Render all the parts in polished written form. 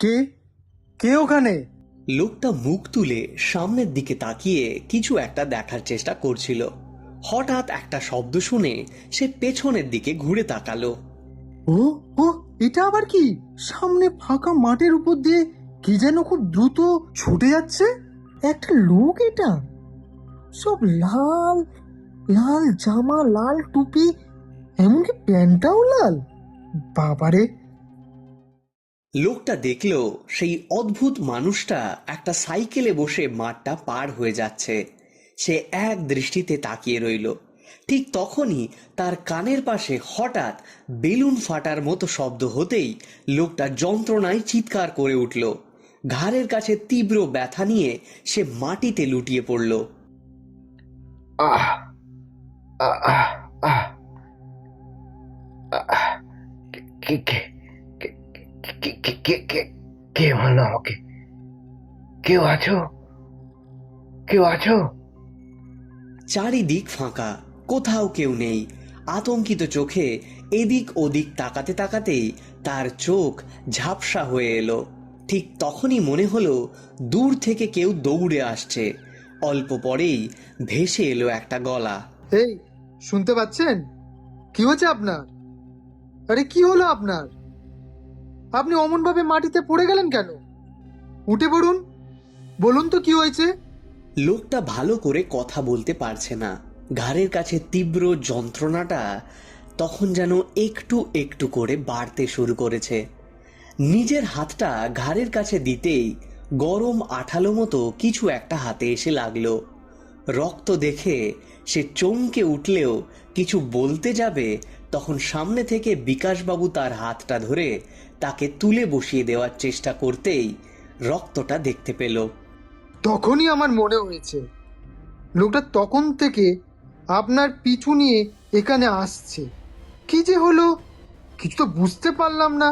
কে কে ওখানে? লোকটা মুখ তুলে সামনের দিকে তাকিয়ে কিছু একটা দেখার চেষ্টা করছিল। হঠাৎ একটা শব্দ শুনে সে পেছনের দিকে ঘুরে তাকালো। ও ও এটা আবার কি? সামনে ফাঁকা মাঠের উপর দিয়ে কি যেন খুব দ্রুত ছুটে যাচ্ছে। একটা লোক এটা, সব লাল লাল জামা, লাল টুপি, এমনকি প্যান্টটাও লাল। বাবারে! লোকটা দেখল সেই অদ্ভুত মানুষটা একটা সাইকেলে বসে মাঠটা পার হয়ে যাচ্ছে। সে এক দৃষ্টিতে তাকিয়ে রইল। ঠিক তখনই তার কানের পাশে হঠাৎ বেলুন ফাটার মতো শব্দ হতেই লোকটা যন্ত্রণায় চিৎকার করে উঠল। ঘাড়ের কাছে তীব্র ব্যথা নিয়ে সে মাটিতে লুটিয়ে পড়ল। আহ আহ আহ আহ আহ কে কে কে কে কে কে কে কে বললো আমাকে? কেউ আছো? কেউ আছো? চারিদিক ফাঁকা, কোথাও কেউ নেই। আতঙ্কিত চোখে এদিক ওদিক তাকাতে তাকাতেই তার চোখ ঝাপসা হয়ে এলো। ঠিক তখনই মনে হলো দূর থেকে কেউ দৌড়ে আসছে। অল্প পরেই ভেসে এলো একটা গলা। এই, শুনতে পাচ্ছেন? কি হয়েছে আপনার? আরে কি হলো আপনার? আপনি অমন ভাবে মাটিতে পড়ে গেলেন কেন? উঠে পড়ুন, বলুন তো কি হয়েছে? লোকটা ভালো করে কথা বলতে পারছে না। ঘাড়ের কাছে তীব্র যন্ত্রণাটা তখন যেন একটু একটু করে বাড়তে শুরু করেছে। নিজের হাতটা ঘাড়ের কাছে দিতেই গরম আঠালো মতো কিছু একটা হাতে এসে লাগলো। রক্ত দেখে সে চমকে উঠলেও কিছু বলতে যাবে তখন সামনে থেকে বিকাশবাবু তার হাতটা ধরে তাকে তুলে বসিয়ে দেওয়ার চেষ্টা করতেই রক্তটা দেখতে পেল। তখনই আমার মনে হয়েছে লোকটা তখন থেকে আপনার পিছু নিয়ে এখানে আসছে। কি যে হলো কিছু তো বুঝতে পারলাম না।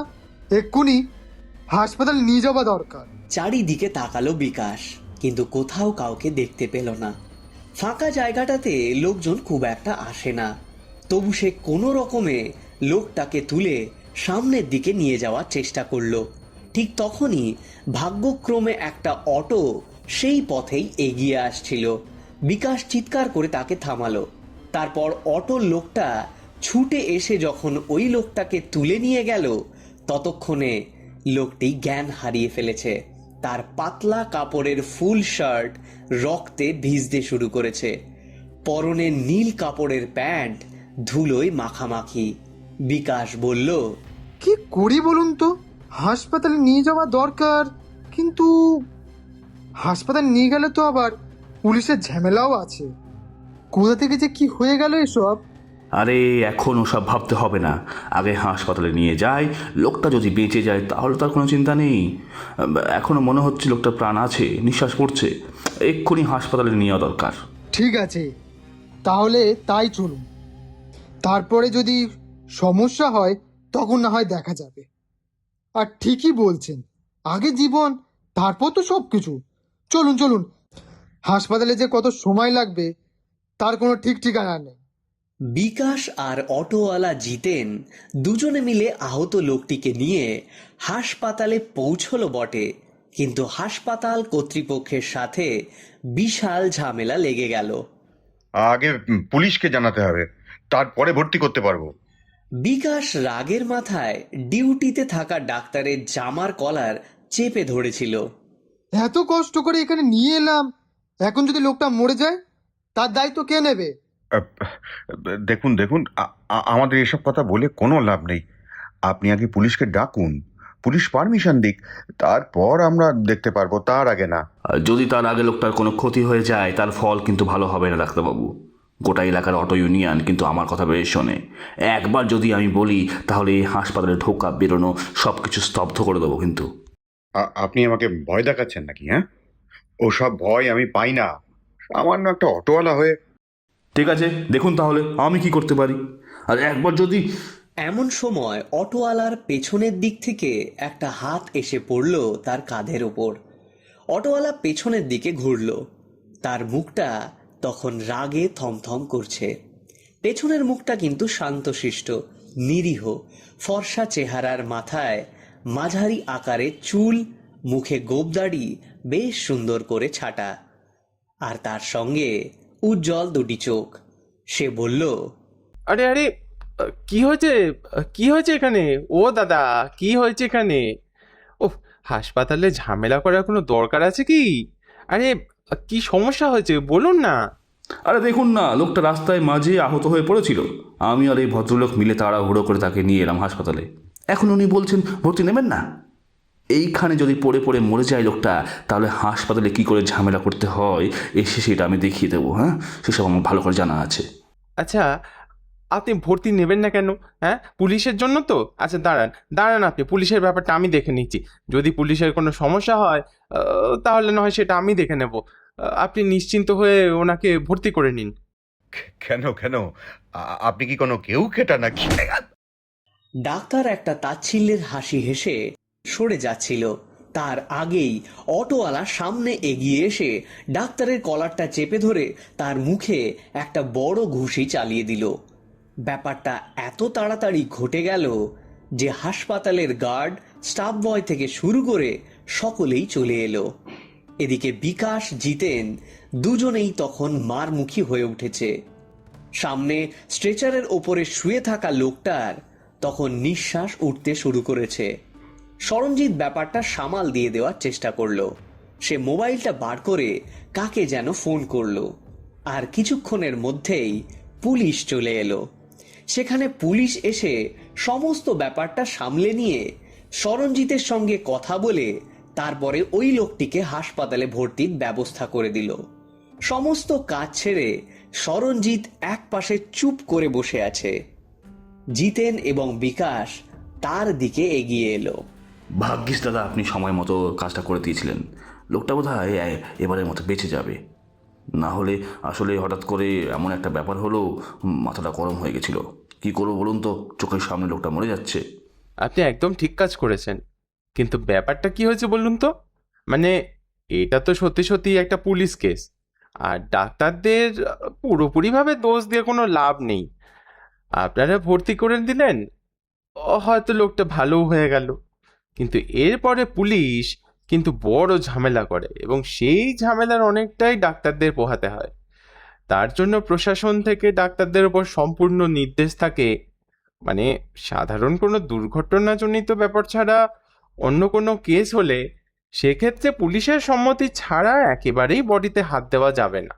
এক্ষুনি হাসপাতালে নিয়ে যাওয়া দরকার। চারিদিকে তাকালো বিকাশ, কিন্তু কোথাও কাউকে দেখতে পেল না। ফাঁকা জায়গাটাতে লোকজন খুব একটা আসে না। তবু সে কোনো রকমে লোকটাকে তুলে সামনের দিকে নিয়ে যাওয়ার চেষ্টা করলো। ঠিক তখনই ভাগ্যক্রমে একটা অটো সেই পথেই এগিয়ে আসছিল। বিকাশ চিৎকার করে তাকে থামালো। তারপর অটোর লোকটা ছুটে এসে যখন ওই লোকটাকে তুলে নিয়ে গেল, ততক্ষণে লোকটি জ্ঞান হারিয়ে ফেলেছে। তার পাতলা কাপড়ের ফুল শার্ট রক্তে ভিজতে শুরু করেছে। পরনে নীল কাপড়ের প্যান্ট ধুলোয় মাখামাখি। বিকাশ বলল, কি করি বলুন তো? হাসপাতালে নিয়ে যাওয়া দরকার, কিন্তু হাসপাতালে নিয়ে গেলে তো আবার পুলিশের ঝামেলাও আছে। কোথা থেকে যে কি হয়ে গেল এসব! আরে এখন ওসব ভাবতে হবে না, আগে হাসপাতালে নিয়ে যায়। লোকটা যদি বেঁচে যায় তাহলে তার কোনো চিন্তা নেই। এখনও মনে হচ্ছে লোকটার প্রাণ আছে, নিঃশ্বাস পড়ছে। এক্ষুনি হাসপাতালে নেওয়া দরকার। ঠিক আছে, তাহলে তাই চলুন। তারপরে যদি সমস্যা হয় তখন না হয় দেখা যাবে। আর ঠিকই বলছেন, আগে জীবন, তারপর তো সব কিছু। চলুন চলুন, হাসপাতালে যে কত সময় লাগবে তার কোনো ঠিক ঠিকানা নেই। বিকাশ আর অটোওয়ালা জিতেন দুজনে মিলে আহত লোকটিকে নিয়ে হাসপাতালে পৌঁছলো বটে, কিন্তু হাসপাতাল কর্তৃপক্ষের সাথে বিশাল ঝামেলা লেগে গেল। আগে পুলিশকে জানাতে হবে, তারপরে ভর্তি করতে পারবো। বিকাশ রাগের মাথায় ডিউটিতে থাকা ডাক্তারের জামার কলার চেপে ধরেছিল। এত কষ্ট করে এখানে নিয়ে এলাম, এখন যদি লোকটা মরে যায় তার দায়িত্ব কে নেবে? আহ, দেখুন দেখুন, আমাদের এসব কথা বলে কোনো লাভ নেই। আপনি আগে পুলিশকে ডাকুন, পুলিশ পারমিশন দিক, তারপর আমরা দেখতে পারবো, তার আগে না। আর যদি তার আগে লোকটার কোনো ক্ষতি হয়ে যায় তার ফল কিন্তু ভালো হবে না ডাক্তারবাবু। গোটা এলাকার অটো ইউনিয়ন কিন্তু আমার কথা বেশ শোনে। একবার যদি আমি বলি তাহলে এই হাসপাতালে ঢোকা বেরোনো সব কিছু স্তব্ধ করে দেবো কিন্তু। আপনি আমাকে ভয় দেখাচ্ছেন নাকি? হ্যাঁ, ওসব ভয় আমি পাই না। সামান্য একটা অটোওয়ালা হয়ে। ঠিক আছে, দেখুন তাহলে আমি কি করতে পারি। আর একবার যদি এমন সময় অটোওয়ালার পেছনের দিক থেকে একটা হাত এসে পড়ল তার কাঁধের ওপর। অটোওয়ালা পেছনের দিকে ঘুরল। তার মুখটা তখন রাগে থমথম করছে। পেছনের মুখটা কিন্তু শান্তশিষ্ট, নিরীহ, ফর্সা চেহারার মাথায় মাঝারি আকারের চুল, মুখে গোঁফদাড়ি বেশ সুন্দর করে ছাটা, আর তার সঙ্গে উজ্জ্বল দুটি চোখ। সে বলল, আরে আরে, কি হয়েছে? কি হয়েছে এখানে? ও দাদা, কি হয়েছে এখানে? ও, হাসপাতালে ঝামেলা করার কোনো দরকার আছে কি? আরে, কি সমস্যা হয়েছে বলুন না। আরে দেখুন না, লোকটা রাস্তায় মাঝে আহত হয়ে পড়েছিল। আমি আর এই ভদ্রলোক মিলে তাড়াহুড়ো করে তাকে নিয়ে এলাম হাসপাতালে। এখন উনি বলছেন ভর্তি নেবেন না। এইখানে যদি পড়ে পড়ে মরে যায় লোকটা, তাহলে হাসপাতালে কি করে ঝামেলা করতে হয় এসে সেটা আমি দেখিয়ে দেবো। হ্যাঁ, সেসব আমার ভালো করে জানা আছে। আচ্ছা, আপনি ভর্তি নেবেন না কেন? হ্যাঁ, পুলিশের জন্য তো? আচ্ছা, দাঁড়ান দাঁড়ান, আপনি পুলিশের ব্যাপারটা আমি দেখে নিচ্ছি। যদি পুলিশের কোনো সমস্যা হয় তাহলে না হয় সেটা আমি দেখে নেব। আপনি নিশ্চিন্ত হয়ে ওনাকে ভর্তি করে নিন। কেন কেন? আপনি কি কোনো কেউ খেটা নাকি? ডাক্তার একটা তাচ্ছিল্যের হাসি হেসে সরে যাচ্ছিল, তার আগেই অটোওয়ালা সামনে এগিয়ে এসে ডাক্তারের কলারটা চেপে ধরে তার মুখে একটা বড় ঘুষি চালিয়ে দিল। ব্যাপারটা এত তাড়াতাড়ি ঘটে গেল যে হাসপাতালের গার্ড, স্টাফ বয় থেকে শুরু করে সকলেই চলে এলো। এদিকে বিকাশ, জিতেন দুজনেই তখন মারমুখী হয়ে উঠেছে। সামনে স্ট্রেচারের ওপরে শুয়ে থাকা লোকটার তখন নিঃশ্বাস উঠতে শুরু করেছে। সরঞ্জিত ব্যাপারটা সামাল দিয়ে দেওয়ার চেষ্টা করলো। সে মোবাইলটা বার করে কাকে যেন ফোন করলো, আর কিছুক্ষণের মধ্যেই পুলিশ চলে এলো। সেখানে পুলিশ এসে সমস্ত ব্যাপারটা সামলে নিয়ে সরঞ্জিতের সঙ্গে কথা বলে তারপরে ওই লোকটিকে হাসপাতালে ভর্তির ব্যবস্থা করে দিল। সমস্ত কাজ ছেড়ে সরঞ্জিত এক পাশে চুপ করে বসে আছে। জিতেন এবং বিকাশ তার দিকে এগিয়ে এলো। ভাগ্যিস দাদা আপনি সময় মতো কাজটা করে দিয়েছিলেন। লোকটা বোধ হয় এবারের মতো বেঁচে যাবে। না হলে আসলে হঠাৎ করে এমন একটা ব্যাপার হলো, মাথাটা গরম হয়ে গেছিল। কি করবো বলুন তো, চোখের সামনে লোকটা মরে যাচ্ছে। আপনি একদম ঠিক কাজ করেছেন, কিন্তু ব্যাপারটা কি হয়েছে বলুন তো? মানে, এটা তো সত্যি সত্যি একটা পুলিশ কেস, আর ডাক্তারদের পুরোপুরিভাবে দোষ দিয়ে কোনো লাভ নেই। আপনারা ভর্তি করে দিলেন, হয়তো লোকটা ভালো হয়ে গেল, কিন্তু এরপরে পুলিশ কিন্তু বড় ঝামেলা করে, এবং সেই ঝামেলার অনেকটাই ডাক্তারদের পোহাতে হয়। তার জন্য প্রশাসন থেকে ডাক্তারদের উপর সম্পূর্ণ নির্দেশ থাকে। মানে, সাধারণ কোনো দুর্ঘটনাজনিত ব্যাপার ছাড়া অন্য কোনো কেস হলে সেক্ষেত্রে পুলিশের সম্মতি ছাড়া একেবারেই বডিতে হাত দেওয়া যাবে না।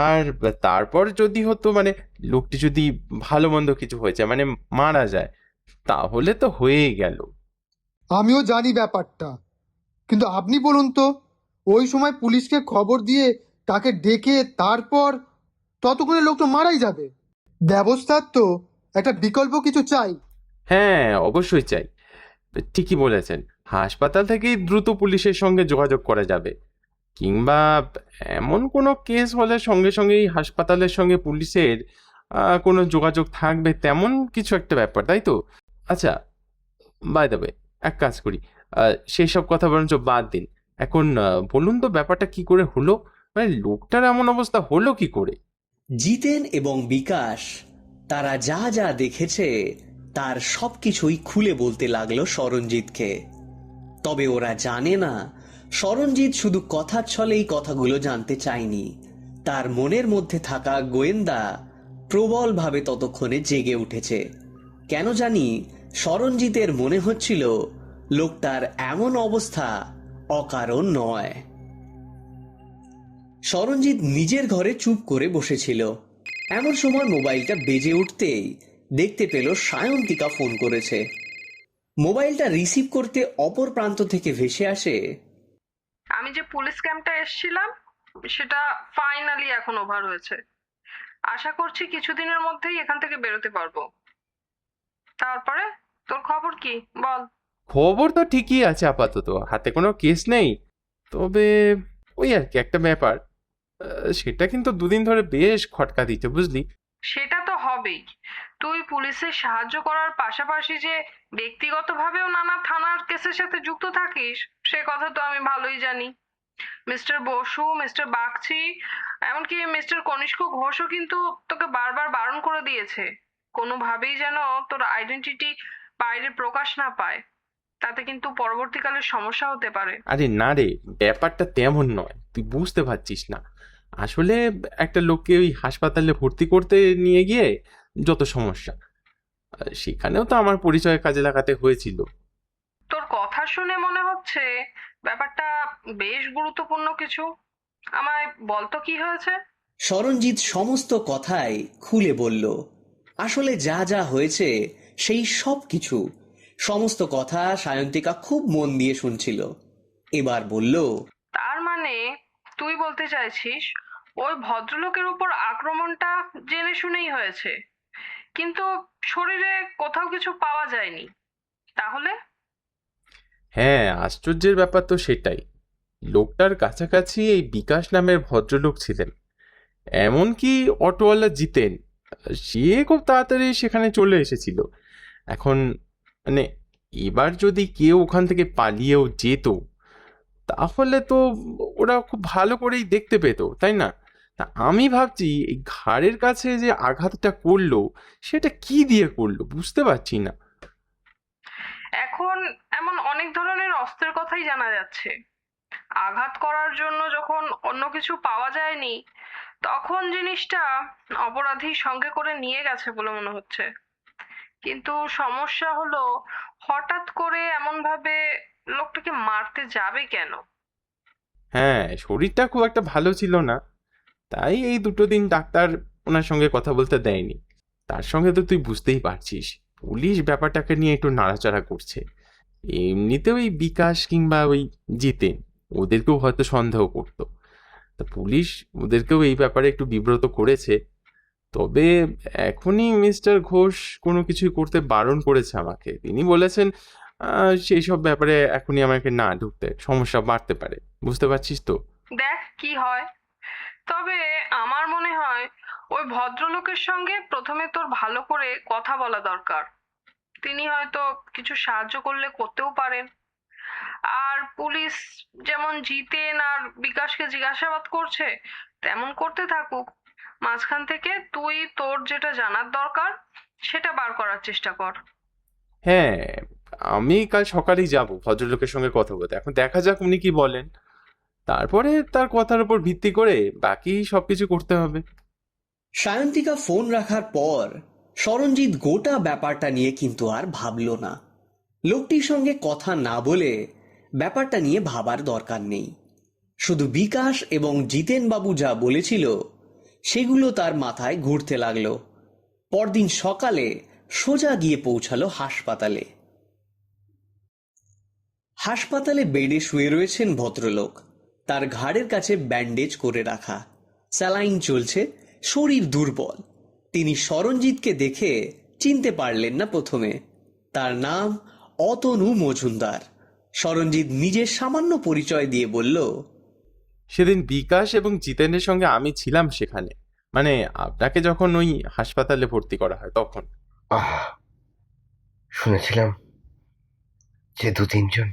আর তারপর যদি হতো, মানে লোকটি যদি ভালো মন্দ কিছু হয়েছে, মানে মারা যায়, তাহলে তো হয়েই গেল। আমিও জানি ব্যাপারটা, কিন্তু আপনি বলুন তো, ওই সময় পুলিশকে খবর দিয়ে তাকে ডেকে তারপর ততক্ষণে লোক তো মারাই যাবে। ব্যবস্থার তো একটা বিকল্প কিছু চাই। হ্যাঁ, অবশ্যই চাই। ঠিকই বলেছেন। হাসপাতাল থেকেই দ্রুত পুলিশের সঙ্গে যোগাযোগ করা যাবে, কিংবা এমন কোনো কেস হলে সঙ্গে সঙ্গেই হাসপাতালের সঙ্গে পুলিশের কোনো যোগাযোগ থাকবে, তেমন কিছু একটা ব্যাপার, তাই তো? আচ্ছা, বাই দ্য ওয়ে, এক কাজ করি, সেই সব কথা বরঞ্চ বাদ দিন। এখন বলুন তো ব্যাপারটা কি করে হলো? মানে লোকটার এমন অবস্থা হলো কি করে? জিতেন এবং বিকাশ তারা যা যা দেখেছে তার সবকিছুই খুলে বলতে লাগলো সরঞ্জিতকে। তবে ওরা জানে না, সরঞ্জিত শুধু কথার ছলেই কথাগুলো জানতে চায়নি। তার মনের মধ্যে থাকা গোয়েন্দা প্রবলভাবে ততক্ষণে জেগে উঠেছে। কেন জানি সরঞ্জিতের মনে হচ্ছিল লোকটার এমন অবস্থা অকারণ নয়। সরঞ্জিত নিজের ঘরে চুপ করে বসেছিল। এমন সময় মোবাইলটা বেজে উঠতেই দেখতে পেল সায়ন্তিকা ফোন করেছে। মোবাইলটা রিসিভ করতে অপর প্রান্ত থেকে ভেসে আসে, আমি যে পুলিশ ক্যাম্পটা এসেছিলাম সেটা ফাইনালি এখন ওভার হয়েছে। আশা করছি কিছুদিনের মধ্যেই এখান থেকে বেরোতে পারবো। তারপরে তোর খবর কি বল? খবর তো ঠিকই আছে, আপাতত হাতে কোনো কেস নেই। তবে ওই আর কি একটা ব্যাপার, সেটা কিন্তু দুদিন ধরে বেশ খটকা দিচ্ছে, বুঝলি? সেটা তো হবেই। তুই পুলিশের সাহায্য করার পাশাপাশি যে ব্যক্তিগতভাবেও নানা থানার কেসের সাথে যুক্ত থাকিস সে কথা তো আমি ভালোই জানি। মিস্টার বসু, মিস্টার বাগচি, এমনকি মিস্টার কনিষ্ক ঘোষও কিন্তু তোকে বারবার বারণ করে দিয়েছে কোনোভাবেই যেন তোর আইডেন্টিটি বাইরে প্রকাশ না পায়। তাতে কিন্তু পরবর্তীকালে সমস্যা হতে পারে। আরে না রে, ব্যাপারটা তেমন নয়, তুই বুঝতে পারছিস না। আসলে একটা লোককে ওই হাসপাতালে ভর্তি করতে নিয়ে গিয়ে যত সমস্যা, সেখানেও তো আমার পরিচয় কাজে লাগাতে হয়েছিল। তোর কথা শুনে মনে হচ্ছে ব্যাপারটা বেশ গুরুত্বপূর্ণ কিছু। আমায় বলতো কি হয়েছে? সরঞ্জিত সমস্ত কথাই খুলে বলল। আসলে যা যা হয়েছে সেই সব কিছু, সমস্ত কথা সায়ন্তিকা খুব মন দিয়ে শুনছিল। এবার বলল, তার মানে তুই বলতে চাইছিস ওই ভদ্রলোকের উপর আক্রমণটা জেনে শুনেই হয়েছে, কিন্তু শরীরে কোথাও কিছু পাওয়া যায়নি, তাহলে? হ্যাঁ, আশ্চর্যের ব্যাপার তো সেটাই। লোকটার কাছাকাছি এই বিকাশ নামের ভদ্রলোক ছিলেন, এমনকি অটোওয়ালা জিতেন, সে খুব তাড়াতাড়ি সেখানে চলে এসেছিল। এখন মানে এবার যদি কেউ ওখান থেকে পালিয়েও যেত, তাহলে তো ওরা খুব ভালো করেই দেখতে পেত, তাই না? তা আমি ভাবছি এই ঘাড়ের কাছে যে আঘাতটা করলো, সেটা কি দিয়ে করলো বুঝতে পারছি না। এখন এমন অনেক ধরনের অস্ত্রের কথাই জানা যাচ্ছে। আঘাত করার জন্য যখন অন্য কিছু পাওয়া যায়নি, তখন জিনিসটা অপরাধী সঙ্গে করে নিয়ে গেছে বলে মনে হচ্ছে। কিন্তু সমস্যা হলো, হঠাৎ করে এমন ভাবে লোকটাকে মারতে যাবে কেন? হ্যাঁ, শরীরটা খুব একটা ভালো ছিল না, তাই এই 2 দিন ডাক্তার ওনার সঙ্গে কথা বলতে দেয়নি। তার সঙ্গে তো তুই বুঝতেই পারছিস, পুলিশ ব্যাপারটাকে নিয়ে একটু নাড়াচাড়া করছে। এমনিতেও ওই বিকাশ কিংবা ওই জিতেন, ওদেরকেও হয়তো সন্দেহ করতো। তা পুলিশ ওদেরকেও এই ব্যাপারে একটু বিব্রত করেছে। তবে এখনই মিস্টার ঘোষ কোনো কিছুই করতে বারণ করেছে আমাকে। তিনি বলেছেন সেই সব ব্যাপারে এখনই আমাকে না ঢুকতে, সমস্যা বাড়তে পারে। বুঝতে পারছিস তো? দেখ কি হয়। তবে আমার মনে হয় ওই ভদ্রলোকের সঙ্গে প্রথমে তোর ভালো করে কথা বলা দরকার। তিনি হয়তো কিছু সাহায্য করলে করতেও পারেন। আর পুলিশ যেমন জিতেন আর বিকাশকে জিজ্ঞাসাবাদ করছে, তেমন করতে থাকুক। মাঝখান থেকে তুই তোর যেটা জানার দরকার সেটা বার করার চেষ্টা কর। হ্যাঁ, আমি কাল সকালেই যাব ভদ্রলোকের সঙ্গে কথা বলতে। এখন দেখা যাক উনি কি বলেন, তারপরে তার কথার উপর ভিত্তি করে বাকি সবকিছু করতে হবে। সায়ন্তিকা ফোন রাখার পর সরঞ্জিত গোটা ব্যাপারটা নিয়ে কিন্তু আর ভাবল না। লোকটির সঙ্গে কথা না বলে ব্যাপারটা নিয়ে ভাবার দরকার নেই। শুধু বিকাশ এবং জিতেন বাবু যা বলেছিল সেগুলো তার মাথায় ঘুরতে লাগলো। পরদিন সকালে সোজা গিয়ে পৌঁছালো হাসপাতালে। হাসপাতালে বেডে শুয়ে রয়েছেন ভদ্রলোক। তার ঘাড়ের কাছে ব্যান্ডেজ করে রাখা, স্যালাইন চলছে, শরীর দুর্বল। তিনি সরঞ্জিতকে দেখে চিনতে পারলেন না প্রথমে। তার নাম অতনু মজুমদার। সরঞ্জিত নিজের সামান্য পরিচয় দিয়ে বলল, সেদিন বিকাশ এবং জিতেনের সঙ্গে আমি ছিলাম সেখানে, মানে আপনাকে যখন ওই হাসপাতালে ভর্তি করা হয় তখন। আহ, শুনেছিলাম যে 2-3 জন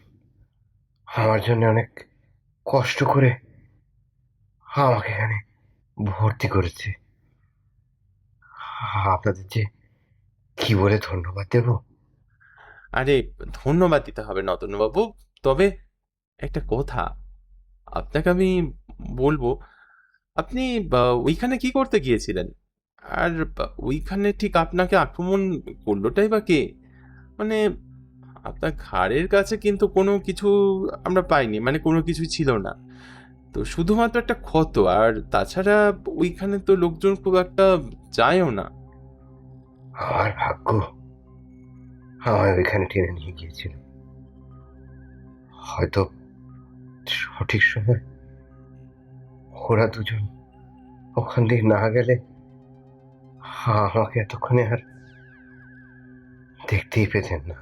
আমার জন্য অনেক কষ্ট করে আমাকে এখানে ভর্তি করেছে। আপনাদের যে কি বলে ধন্যবাদ দেব। আরে ধন্যবাদ দিতে হবে না অতনুবাবু, তবে একটা কথা আপনাকে আমি বলবো, আপনি ওইখানে কি করতে গিয়েছিলেন? আর ওইখানে ঠিক আপনাকে আক্রমণ করলোটাই বা কে? মানে আপনার ঘাড়ের কাছে কিন্তু কোনো কিছু আমরা পাইনি, মানে কোনো কিছু ছিল না তো, শুধুমাত্র একটা ক্ষত। আর তাছাড়া ওইখানে তো লোকজন খুব একটা যায়ও না। আমার ভাগ্য আমায় ওইখানে টেনে নিয়ে গিয়েছিল। হয়তো সঠিক সময় ওরা 2জন ওখান দিয়ে না গেলে আমাকে এতক্ষণে আর দেখতেই পেতেন না।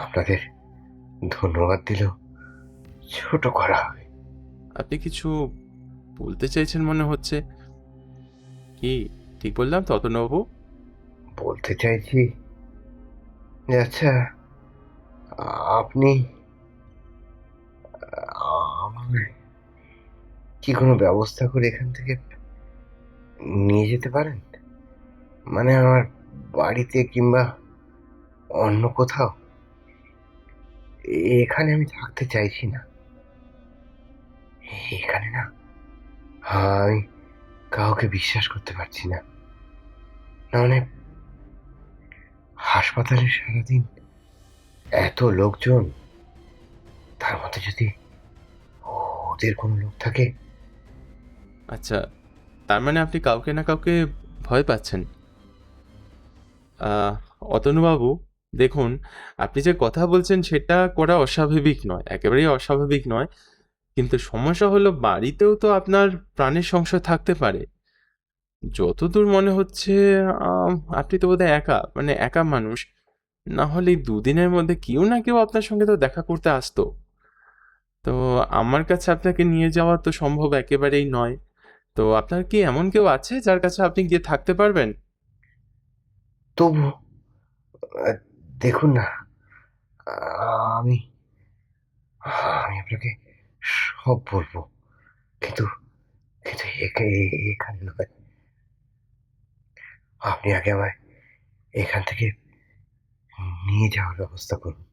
আপনাদের ধন্যবাদ দিলেও ছোট করা হবে। আপনি কিছু বলতে চাইছেন মনে হচ্ছে, কি ঠিক বললাম তো অতনুবাবু? বলতে চাইছি যে আচ্ছা, আপনি আমাকে কি কোনো ব্যবস্থা করে এখান থেকে নিয়ে যেতে পারেন? মানে আমার বাড়িতে কিংবা অন্য কোথাও? এখানে আমি থাকতে চাইছি না। এখানে না আমি কাউকে বিশ্বাস করতে পারছি না। না মানে হাসপাতালে সারাদিন এত লোকজন, তার মধ্যে যদি ওদের কোনো লোক থাকে। আচ্ছা, তার মানে আপনি কাউকে না কাউকে ভয় পাচ্ছেন। আহ, অতনুবাবু, দেখুন, আপনি যে কথা বলছেন সেটা করা অস্বাভাবিক নয়, একেবারেই অস্বাভাবিক নয়। কিন্তু সমস্যা হলো বাড়িতেও তো আপনার প্রাণের সংশয় থাকতে পারে। যতদূর মনে হচ্ছে আম, আপনি তো বোধহয় একা, মানে একা মানুষ। না হলে এই দুদিনের মধ্যে কেউ না কেউ আপনার সঙ্গে তো দেখা করতে আসতো। তো আমার কাছে আপনাকে নিয়ে যাওয়া তো সম্ভব একেবারেই নয়। তো আপনার কি এমন কেউ আছে যার কাছে আপনি গিয়ে থাকতে পারবেন? তবু আহ, দেখুন না, আমি আমি আপনাকে সব বলবো, কিন্তু কিন্তু এখানে নয়। আপনি আগে আমায় এখান থেকে নিয়ে যাওয়ার ব্যবস্থা করুন।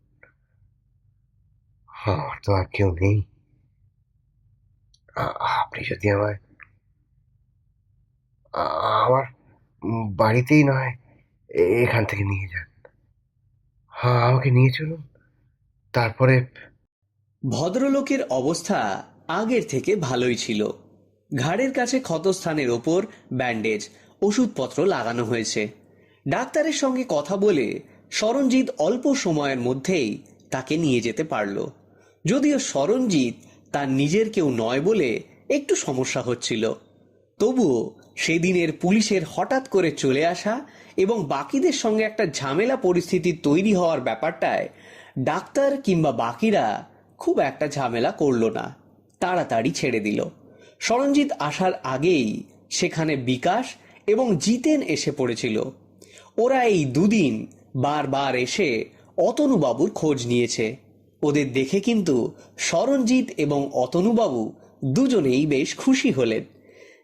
আমার তো আর কেউ নেই। আপনি যদি আমায় আমার বাড়িতেই নয় এখান থেকে নিয়ে যান। হ্যাঁ, আমাকে নিয়ে চলুন, তারপরে। ভদ্রলোকের অবস্থা আগের থেকে ভালোই ছিল। ঘাড়ের কাছে ক্ষতস্থানের ওপর ব্যান্ডেজ, ওষুধপত্র লাগানো হয়েছে। ডাক্তারের সঙ্গে কথা বলে সরঞ্জিৎ অল্প সময়ের মধ্যেই তাকে নিয়ে যেতে পারল। যদিও সরঞ্জিৎ তার নিজের কেউ নয় বলে একটু সমস্যা হচ্ছিল, তবুও সেদিনের পুলিশের হঠাৎ করে চলে আসা এবং বাকিদের সঙ্গে একটা ঝামেলা পরিস্থিতি তৈরি হওয়ার ব্যাপারটায় ডাক্তার কিংবা বাকিরা খুব একটা ঝামেলা করলো না, তাড়াতাড়ি ছেড়ে দিল। সরঞ্জিৎ আসার আগেই সেখানে বিকাশ এবং জিতেন এসে পড়েছিল। ওরা এই দুদিন বারবার এসে অতনুবাবুর খোঁজ নিয়েছে। ওদের দেখে কিন্তু সরঞ্জিৎ এবং অতনুবাবু দুজনেই বেশ খুশি হলেন।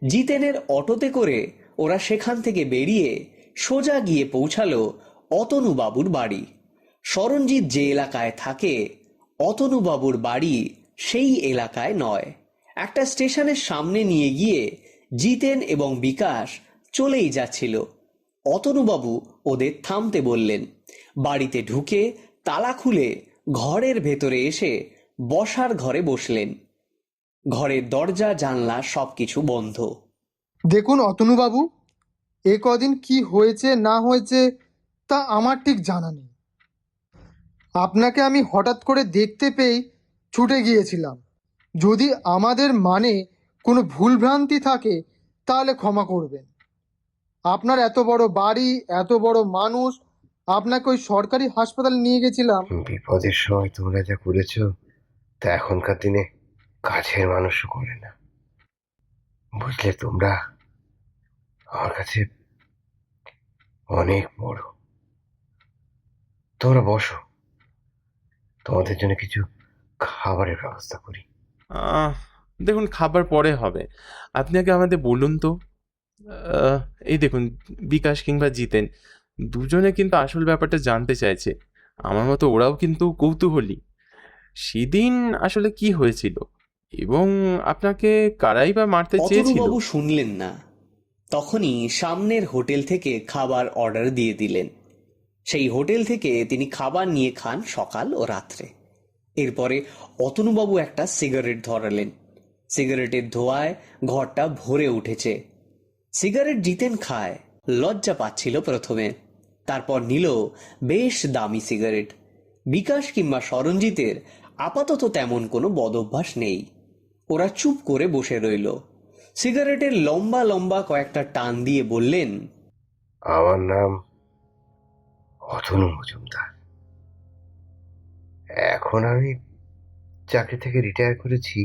জিতেনের অটোতে করে ওরা সেখান থেকে বেরিয়ে সোজা গিয়ে পৌঁছালো অতনুবাবুর বাড়ি। সরঞ্জিৎ যে এলাকায় থাকে, অতনুবাবুর বাড়ি সেই এলাকায় নয়। একটা স্টেশনের সামনে নিয়ে গিয়ে জিতেন এবং বিকাশ চলেই যাচ্ছিল। অতনুবাবু ওদের থামতে বললেন। বাড়িতে ঢুকে তালা খুলে ঘরের ভেতরে এসে বসার ঘরে বসলেন। ঘরের দরজা জানলা সবকিছু বন্ধ। দেখুন অতনুবাবু, এ কদিন কি হয়েছে না হয়েছে তা আমার ঠিক জানা নেই। আপনাকে আমি হঠাৎ করে দেখতে পেয়ে ছুটে গিয়েছিলাম। যদি আমাদের মানে কোনো ভুলভ্রান্তি থাকে তাহলে ক্ষমা করবেন। আপনার এত বড় বাড়ি, এত বড় মানুষ, আপনাকে ওই সরকারি হাসপাতালে নিয়ে গেছিলাম। বিপদের সময় তোমরা যা করেছো তা এখনকার দিনে কাছের মানুষও করে না, বুঝলে? তোমরা আমার কাছে অনেক বড়। তোমরা বসো, তোমাদের জন্য কিছু খাবারের ব্যবস্থা করি। আহ, দেখুন, খাবার পরে হবে। আপনি আগে আমাদের বলুন তো। আহ, এই দেখুন, বিকাশ কিংবা জিতেন দুজনে কিন্তু আসল ব্যাপারটা জানতে চাইছে। আমার মতো ওরাও কিন্তু কৌতূহলী। সেদিন আসলে কি হয়েছিল এবং আপনাকে কারাই বা মারতে চেয়েছিল? অতনুবাবু শুনলেন না। তখনই সামনের হোটেল থেকে খাবার অর্ডার দিয়ে দিলেন। সেই হোটেল থেকে তিনি খাবার নিয়ে খান সকাল ও রাত্রে। এরপরে অতনুবাবু একটা সিগারেট ধরালেন। সিগারেটের ধোঁয়ায় ঘরটা ভরে উঠেছে। সিগারেট জিতেন খায়, লজ্জা পাচ্ছিল প্রথমে, তারপর নিল বেশ দামি সিগারেট। বিকাশ কিংবা সরঞ্জিতের আপাতত তেমন কোনো বদভ্যাস নেই। ওরা চুপ করে বসে রইল। সিগারেটের লম্বা লম্বা কয়েকটা টান দিয়ে বললেন, আমার নাম অতনু মজুমদার। এখন আমি চাকরি থেকে রিটায়ার করেছি।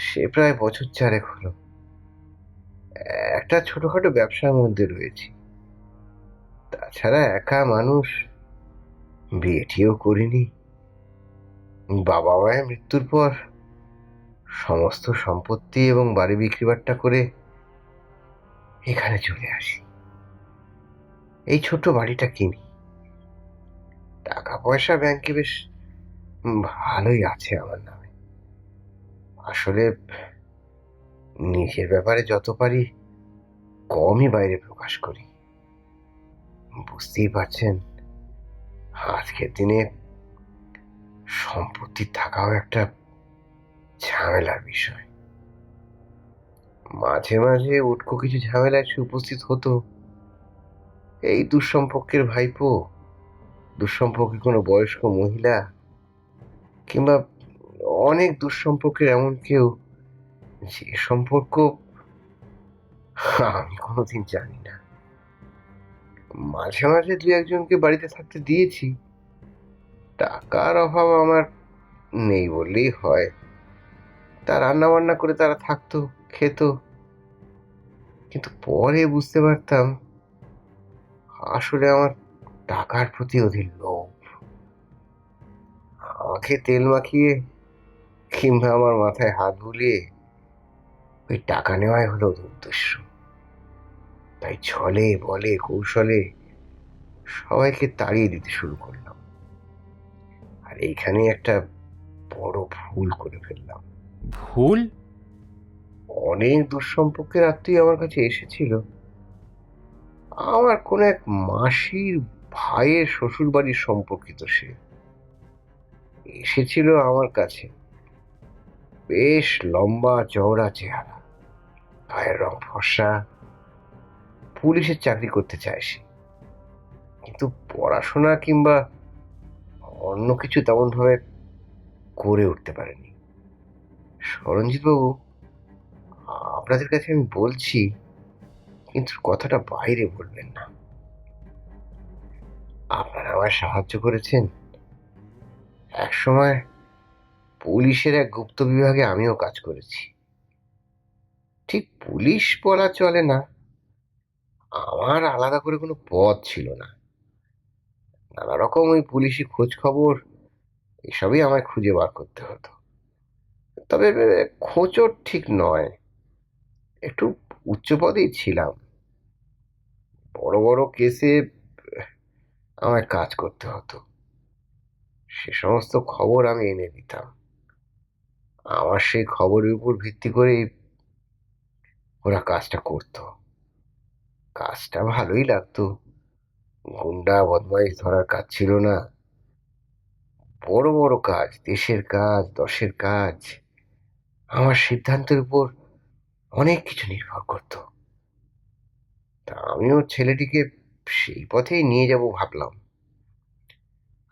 সে প্রায় বছর 4 হলো। একটা ছোটখাটো ব্যবসার মধ্যে রয়েছি। তাছাড়া একা মানুষ, বিয়েটিও করিনি। বাবা মায়ের মৃত্যুর পর সমস্ত সম্পত্তি এবং বাড়ি বিক্রি বাট্টা করে এখানে চলে আসি। এই ছোট্ট বাড়িটা কিনি, টাকা পয়সা ব্যাংকে বেশ ভালোই আছে আমার নামে। আসলে নিজের ব্যাপারে যত পারি কমই বাইরে প্রকাশ করি। বুঝতেই পারছেন, আজকের দিনে সম্পত্তি থাকাও একটা ঝামেলার বিষয়। মাঝে মাঝে উটকো কিছু ঝামেলা এসে উপস্থিত হতো। এই দুঃসম্পর্কের ভাইপো, দুঃসম্পর্কে কোনো বয়স্ক মহিলা, কিংবা অনেক দুঃসম্পর্কের এমন কেউ যে সম্পর্ক আমি কোনোদিন জানি না। মাঝে মাঝে দু একজনকে বাড়িতে থাকতে দিয়েছি। টাকার অভাব আমার নেই বললেই হয়। তা রান্না বান্না করে তারা থাকতো, খেত। কিন্তু পরে বুঝতে পারতাম আসলে আমার টাকার প্রতি অধীর লোভ। আমাকে তেল মাখিয়ে কিংবা আমার মাথায় হাত বুলিয়ে ওই টাকা নেওয়াই হলো ওদের উদ্দেশ্য। তাই ছলে বলে কৌশলে সবাইকে তাড়িয়ে দিতে শুরু করলাম। আর এইখানে একটা বড় ভুল করে ফেললাম। ভুল? অনেক দুঃসম্পর্কের আত্মীয় আমার কাছে এসেছিল। আমার কোন এক মাসির ভাইয়ের শ্বশুর বাড়ির সম্পর্কিত সে এসেছিল আমার কাছে। বেশ লম্বা চওড়া চেহারা, গায়ের রং ফর্সা, পুলিশের চাকরি করতে চায় সে, কিন্তু পড়াশোনা কিংবা অন্য কিছু তেমন ভাবে করে উঠতে পারেনি। সরঞ্জিত বাবু, আপনাদের কাছে আমি বলছি, কিন্তু কথাটা বাইরে বলবেন না। আপনারা আমায় সাহায্য করেছেন। একসময় পুলিশের এক গুপ্ত বিভাগে আমিও কাজ করেছি। ঠিক পুলিশ বলা চলে না, আমার আলাদা করে কোনো পদ ছিল না। নানা রকম ওই পুলিশি খোঁজ খবর এসবই আমায় খুঁজে বার করতে হতো। তবে খোঁচর ঠিক নয়, একটু উচ্চ পদেই ছিলাম। বড় বড় কেসে আমায় কাজ করতে হতো। সে সমস্ত খবর আমি এনে দিতাম। আমার সেই খবরের উপর ভিত্তি করেই ওরা কাজটা করতো। কাজটা ভালোই লাগতো। গুন্ডা বদমাইশ ধরার কাজ ছিল না, বড় বড় কাজ, দেশের কাজ, দশের কাজ। আমার সিদ্ধান্তের উপর অনেক কিছু নির্ভর করত। তা আমিও ছেলেটিকে সেই পথেই নিয়ে যাব ভাবলাম।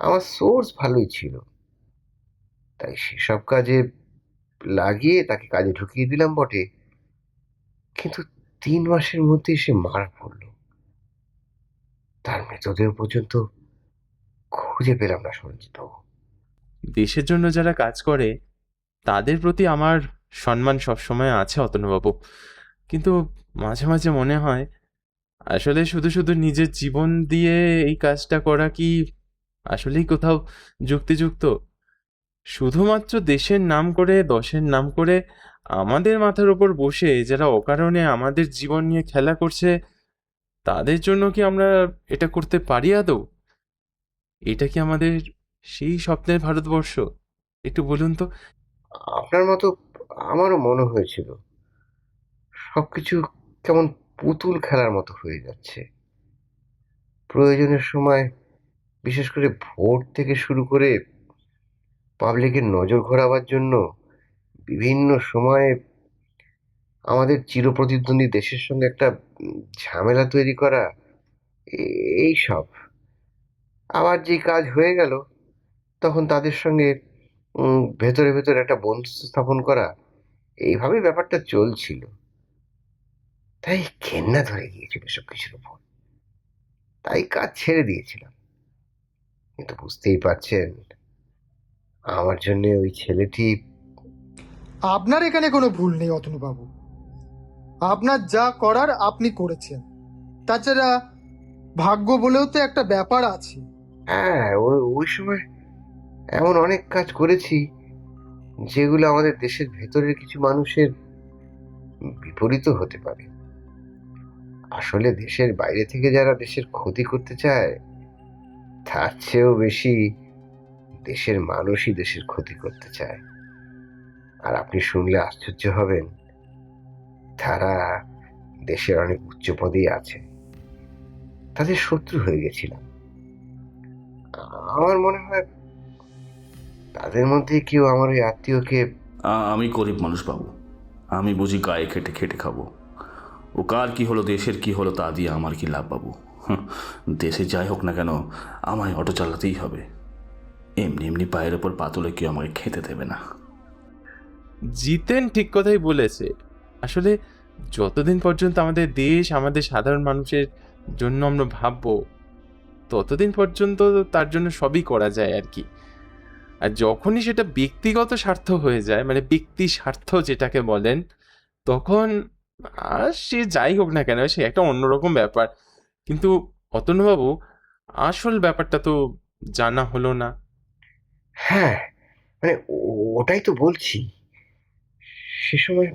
আমার সোর্স ভালোই ছিল, তাই সেসব কাজে লাগিয়ে তাকে কাজে ঢুকিয়ে দিলাম বটে, কিন্তু 3 মাসের মধ্যেই সে মারা পড়ল। তার মৃতদেহ পর্যন্ত খুঁজে পেলাম না সঞ্জিত বাবু। দেশের জন্য যারা কাজ করে তাদের প্রতি আমার সম্মান সবসময় আছে অতনুবাবু, কিন্তু মাঝে মাঝে মনে হয় আসলে শুধু শুধু নিজের জীবন দিয়ে এই কাজটা করা কি আসলেই কোথাও যুক্তিযুক্ত? শুধুমাত্র দেশের নাম করে, দশের নাম করে আমাদের মাথার উপর বসে যারা অকারণে আমাদের জীবন নিয়ে খেলা করছে, তাদের জন্য কি আমরা এটা করতে পারি আদৌ? এটা কি আমাদের সেই স্বপ্নের ভারতবর্ষ? একটু বলুন তো। আপনার মতো আমারও মনে হয়েছিল সবকিছু কেমন পুতুল খেলার মতো হয়ে যাচ্ছে। প্রয়োজনের সময়, বিশেষ করে ভোট থেকে শুরু করে পাবলিকের নজর ঘোরাবার জন্য বিভিন্ন সময়ে আমাদের চিরপ্রতিদ্বন্দ্বী দেশের সঙ্গে একটা ঝামেলা তৈরি করা, এই সব। আবার যেই কাজ হয়ে গেল তখন তাদের সঙ্গে ভেতরে ভেতরে একটা বন্ধুত্ব স্থাপন করা, এইভাবেই ব্যাপারটা চলছিল। তাই ঘেন্না ধরে গিয়েছিল সব কিছুর উপর। তাই কাজ ছেড়ে দিয়েছিলাম। কিন্তু বুঝতেই পারছেন, আমার জন্য ওই ছেলেটি। আপনার এখানে কোনো ভুল নেই অতনুবাবু। আপনার যা করার আপনি করেছেন। তাছাড়া ভাগ্য বলেও তো একটা ব্যাপার আছে। হ্যাঁ, ওই সময় এমন অনেক কাজ করেছি যেগুলো আমাদের দেশের ভেতরের কিছু মানুষের বিপরীতও হতে পারে। আসলে দেশের বাইরে থেকে যারা দেশের ক্ষতি করতে চায় তার চেয়েও বেশি দেশের মানুষই দেশের ক্ষতি করতে চায়। আর আপনি শুনলে আশ্চর্য হবেন, তারা দেশের অনেক উচ্চ পদেই আছে। তাদের শত্রু হয়ে গেছিলাম। আমার মনে হয় তাদের মধ্যে কেউ আমার ওই আত্মীয়কে। আমি গরিব মানুষ বাবু, আমি বুঝি গায়ে খেটে খেটে খাবো। ও কার কি হলো, দেশের কি হলো, তা দিয়ে আমার কি লাভ বাবু? দেশে যাই হোক না কেন, আমায় অটো চালাতেই হবে। এমনি এমনি পায়ের ওপর পা তুলে কেউ আমাকে খেতে দেবে না। জিতেন ঠিক কথাই বলেছে। আসলে যতদিন পর্যন্ত আমাদের দেশ, আমাদের সাধারণ মানুষের জন্য আমরা ভাববো, ততদিন পর্যন্ত তার জন্য সবই করা যায় আর কি। আর যখনই সেটা ব্যক্তিগত স্বার্থ হয়ে যায়, মানে ব্যক্তি স্বার্থ যেটাকে বলেন, তখন আর সে যাই হোক না কেন, সে একটা অন্যরকম ব্যাপার। কিন্তু অতনুবাবু, আসল ব্যাপারটা তো জানা হলো না। হ্যাঁ, মানে ওটাই তো বলছি। সে সময়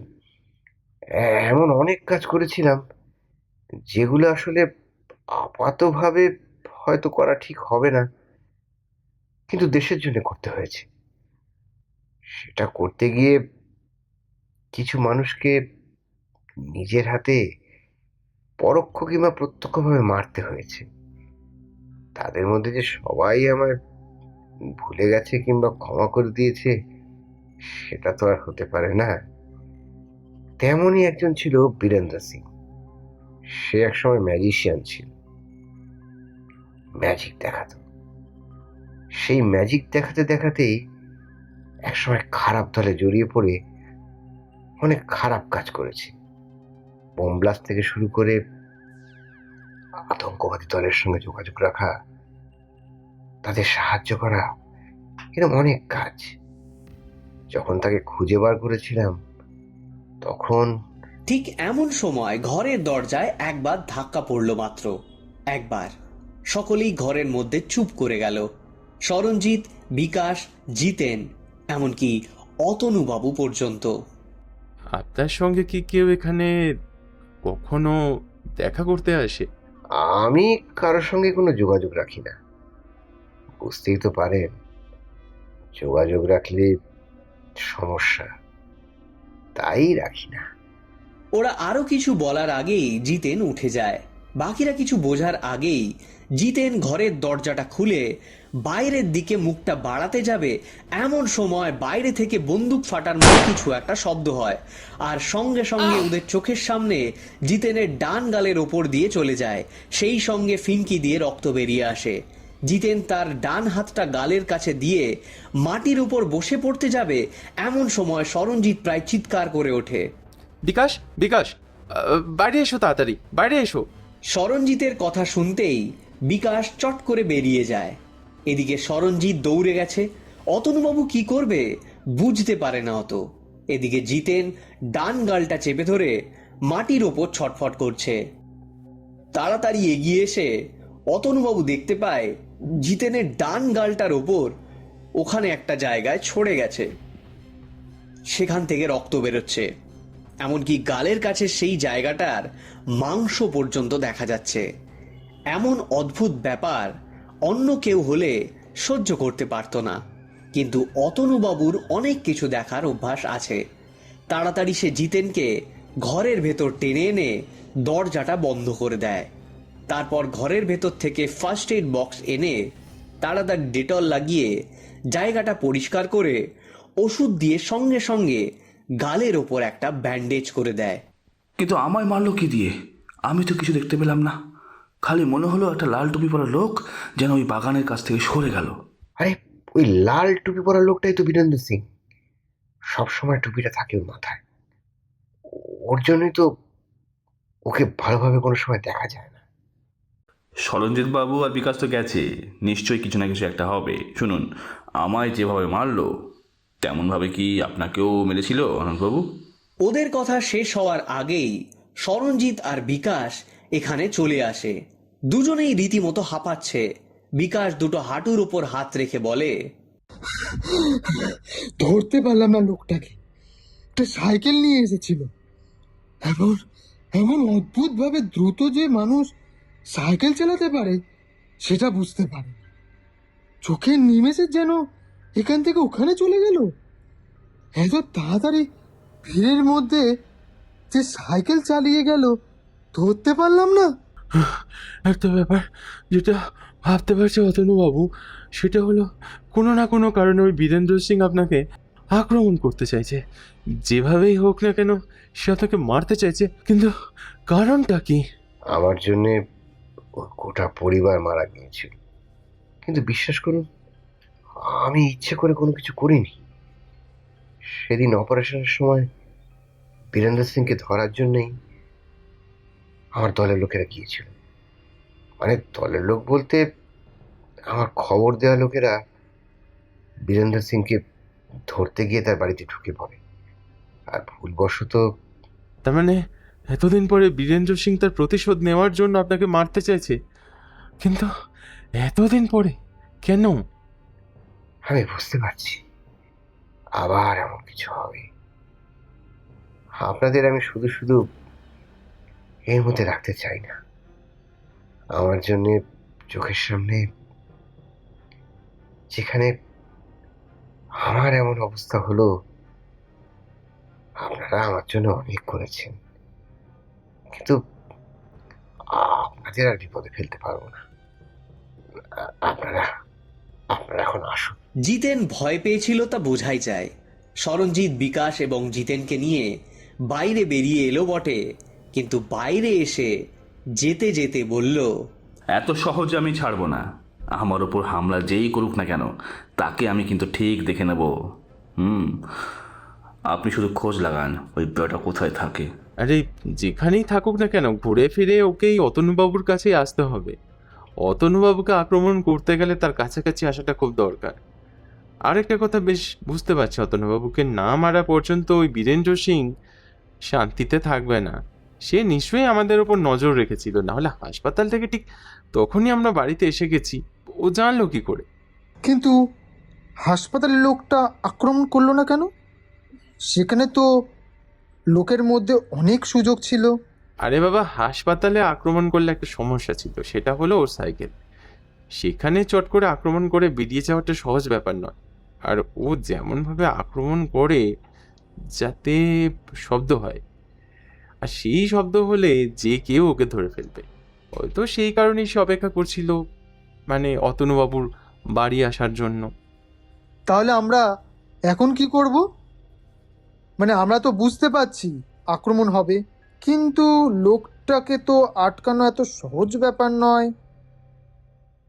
এমন অনেক কাজ করেছিলাম যেগুলো আসলে আপাতভাবে হয়তো করা ঠিক হবে না, কিন্তু দেশের জন্য করতে হয়েছে। সেটা করতে গিয়ে কিছু মানুষকে নিজের হাতে পরোক্ষ কিংবা প্রত্যক্ষভাবে মারতে হয়েছে। তাদের মধ্যে যে সবাই আমার ভুলে গেছে কিংবা ক্ষমা করে দিয়েছে, সেটা তো আর হতে পারে না। তেমনই একজন ছিল বীরেন্দ্র সিং। সে একসময় ম্যাজিশিয়ান ছিল, ম্যাজিক দেখাতো। সেই ম্যাজিক দেখাতে দেখাতেই একসময় খারাপ দলে জড়িয়ে পড়ে অনেক খারাপ কাজ করেছে। বোম ব্লাস্ট থেকে শুরু করে আতঙ্কবাদী দলের সঙ্গে যোগাযোগ রাখা, তাদের সাহায্য করা, এরকম অনেক কাজ। যখন তাকে খুঁজে বার করেছিলাম, তখন ঠিক এমন সময় ঘরের দরজায় একবার ধাক্কা পড়ল মাত্র। একবার সকলেই ঘরের মধ্যে চুপ করে গেল। সরঞ্জিত, বিকাশ, জিতেন, এমনকি অতনুবাবু পর্যন্ত। আপনার সঙ্গে কি কেউ এখানে কখনো দেখা করতে আসে? আমি কারোর সঙ্গে কোনো যোগাযোগ রাখি না। বুঝতেই তো পারেন, যোগাযোগ রাখলে সমস্যা, তাই রাখি না। ওরা আরো কিছু বলার আগেই জিতেন উঠে যায়। বাকিরা কিছু বোঝার আগেই জিতেন ঘরের দরজাটা খুলে বাইরের দিকে মুখটা বাড়াতে যাবে, এমন সময় বাইরে থেকে বন্দুক ফাটার মতো কিছু একটা শব্দ হয়। আর সঙ্গে সঙ্গে ওদের চোখের সামনে জিতেনের ডান গালের ওপর দিয়ে চলে যায়। সেই সঙ্গে ফিনকি দিয়ে রক্ত বেরিয়ে আসে। জিতেন তার ডান হাতটা গালের কাছে দিয়ে মাটির উপর বসে পড়তে যাবে, এমন সময় সরঞ্জিত প্রায় চিৎকার করে ওঠে, বিকাশ, বিকাশ, বাইরে এসো, তাড়াতাড়ি বাইরে এসো। সরঞ্জিতের কথা শুনতেই বিকাশ চট করে বেরিয়ে যায়। এদিকে সরঞ্জিত দৌড়ে গেছে। অতনুবাবু কি করবে বুঝতে পারে না অত। এদিকে জিতেন ডান গালটা চেপে ধরে মাটির ওপর ছটফট করছে। তাড়াতাড়ি এগিয়ে এসে অতনুবাবু দেখতে পায় জিতেনের ডান গালটার ওপর ওখানে একটা জায়গায় ছড়ে গেছে, সেখান থেকে রক্ত বেরোচ্ছে। এমনকি গালের কাছে সেই জায়গাটার মাংস পর্যন্ত দেখা যাচ্ছে। এমন অদ্ভুত ব্যাপার অন্য কেউ হলে সহ্য করতে পারত না, কিন্তু অতনুবাবুর অনেক কিছু দেখার অভ্যাস আছে। তাড়াতাড়ি সে জিতেনকে ঘরের ভেতর টেনে এনে দরজাটা বন্ধ করে দেয়। তারপর ঘরের ভেতর থেকে ফার্স্ট এইড বক্স এনে তাড়াতাড়ি ডেটল লাগিয়ে জায়গাটা পরিষ্কার করে ওষুধ দিয়ে সঙ্গে সঙ্গে গালের ওপর একটা ব্যান্ডেজ করে দেয়। কিন্তু আমায় মারলো কি দিয়ে? আমি তো কিছু দেখতে পেলাম না। খালি মনে হলো একটা লাল টুপি পরা লোক যেন ওই বাগানের কাছ থেকে সরে গেল। আরে, ওই লাল টুপি পরা লোকটাই তো বীরেন্দ্র সিং। সবসময় টুপিটা থাকে ওর মাথায়। ওর জন্যই তো ওকে ভালোভাবে কোনো সময় দেখা যায় না। সরঞ্জিত বাবু আর বিকাশ তো গেছে, নিশ্চয়ই কিছু না কিছু একটা হবে। শুনুন, আমায় যেভাবে মারলো তেমনভাবে কি আপনাকেও মেরেছিল অনন্তবাবু? ওদের কথা শেষ হওয়ার আগেই সরঞ্জিত আর বিকাশ এখানে চলে আসে। দুজনেই রীতিমতো হাঁপাচ্ছে। বিকাশ দুটো হাঁটুর উপর হাত রেখে বলে, ধরতে পারলাম না লোকটাকে। একটা সাইকেল নিয়ে এসেছিল। এমন এমন অদ্ভুত ভাবে দ্রুত যে মানুষ সাইকেল চালাতে পারে সেটা বুঝতে পারে। চোখের নিমেষে যেন এখান থেকে ওখানে চলে গেল। এত তাড়াতাড়ি ভিড়ের মধ্যে যে সাইকেল চালিয়ে গেল ধরতে পারলাম না। একটা ব্যাপার যেটা ভাবতে পারছি অতনুবাবু, সেটা হলো কোনো না কোনো কারণে ওই বীরেন্দ্র সিং আপনাকে আক্রমণ করতে চাইছে। যেভাবেই হোক না কেন সে আপনাকে মারতে চাইছে, কিন্তু কারণটা কি? আমার জন্যে ওর গোটা পরিবার মারা গিয়েছিল, কিন্তু বিশ্বাস করুন আমি ইচ্ছে করে কোনো কিছু করিনি। সেদিন অপারেশনের সময় বীরেন্দ্র সিংকে ধরার জন্যই আমার দলের লোকেরা গিয়েছিল। মানে দলের লোক বলতে আমার খবর দেওয়া লোকেরা বীরেন্দ্র সিংকে ধরতে গিয়ে তার বাড়িতে ঢুকে পড়ে, আর ভুলবশত তার মানে এতদিন পরে বীরেন্দ্র সিং তার প্রতিশোধ নেওয়ার জন্য আপনাকে মারতে চাইছে, কিন্তু এতদিন পরে কেন? আমি বুঝতে পারছি আবার এমন কিছু হবে। আপনাদের আমি শুধু শুধু এর মধ্যে রাখতে চাই না। আমার জন্যে চোখের সামনে যেখানে আমার এমন অবস্থা হলো, আপনারা আমার জন্য অনেক করেছেন, কিন্তু আপনাদের আর বিপদে ফেলতে পারবো না। আপনারা আপনারা এখন আসুন। জিতেন ভয় পেয়েছিল তা বোঝাই যায়। সরঞ্জিৎ, বিকাশ এবং জিতেনকে নিয়ে বাইরে বেরিয়ে এলো বটে, কিন্তু বাইরে এসে যেতে যেতে বলল, এত সহজে আমি ছাড়বো না। আমার ওপর হামলা যেই করুক না কেন তাকে আমি কিন্তু ঠিক দেখে নেব। আপনি শুধু খোঁজ লাগান ওই বেটা কোথায় থাকে। আরে যেখানেই থাকুক না কেন ঘুরে ফিরে ওকেই অতনুবাবুর কাছেই আসতে হবে। অতনুবাবুকে আক্রমণ করতে গেলে তার কাছাকাছি আসাটা খুব দরকার। আরেকটা কথা বেশ বুঝতে পারছি, অতনুবাবুকে না মারা পর্যন্ত ওই বীরেন্দ্র সিং শান্তিতে থাকবে না। সে নিশ্চয়ই আমাদের ওপর নজর রেখেছিল, নাহলে হাসপাতাল থেকে ঠিক তখনই আমরা বাড়িতে এসে গেছি। ও জানলো কি করে? কিন্তু হাসপাতালের লোকটা আক্রমণ করলো না কেন? সেখানে তো লোকের মধ্যে অনেক সুযোগ ছিল। আরে বাবা, হাসপাতালে আক্রমণ করলে একটা সমস্যা ছিল, সেটা হলো ওর সাইকেল। সেখানে চট করে আক্রমণ করে বেরিয়ে যাওয়াটা সহজ ব্যাপার নয়। আর ও যেমনভাবে আক্রমণ করে যাতে শব্দ হয়, আর সেই শব্দ হলে যে কেউ ওকে ধরে ফেলবে। হয়তো সেই কারণেই সে অপেক্ষা করছিল, মানে অতনুবাবুর বাড়ি আসার জন্য। তাহলে আমরা এখন কি করব? মানে আমরা তো বুঝতে পারছি আক্রমণ হবে, কিন্তু লোকটাকে তো আটকানো এত সহজ ব্যাপার নয়।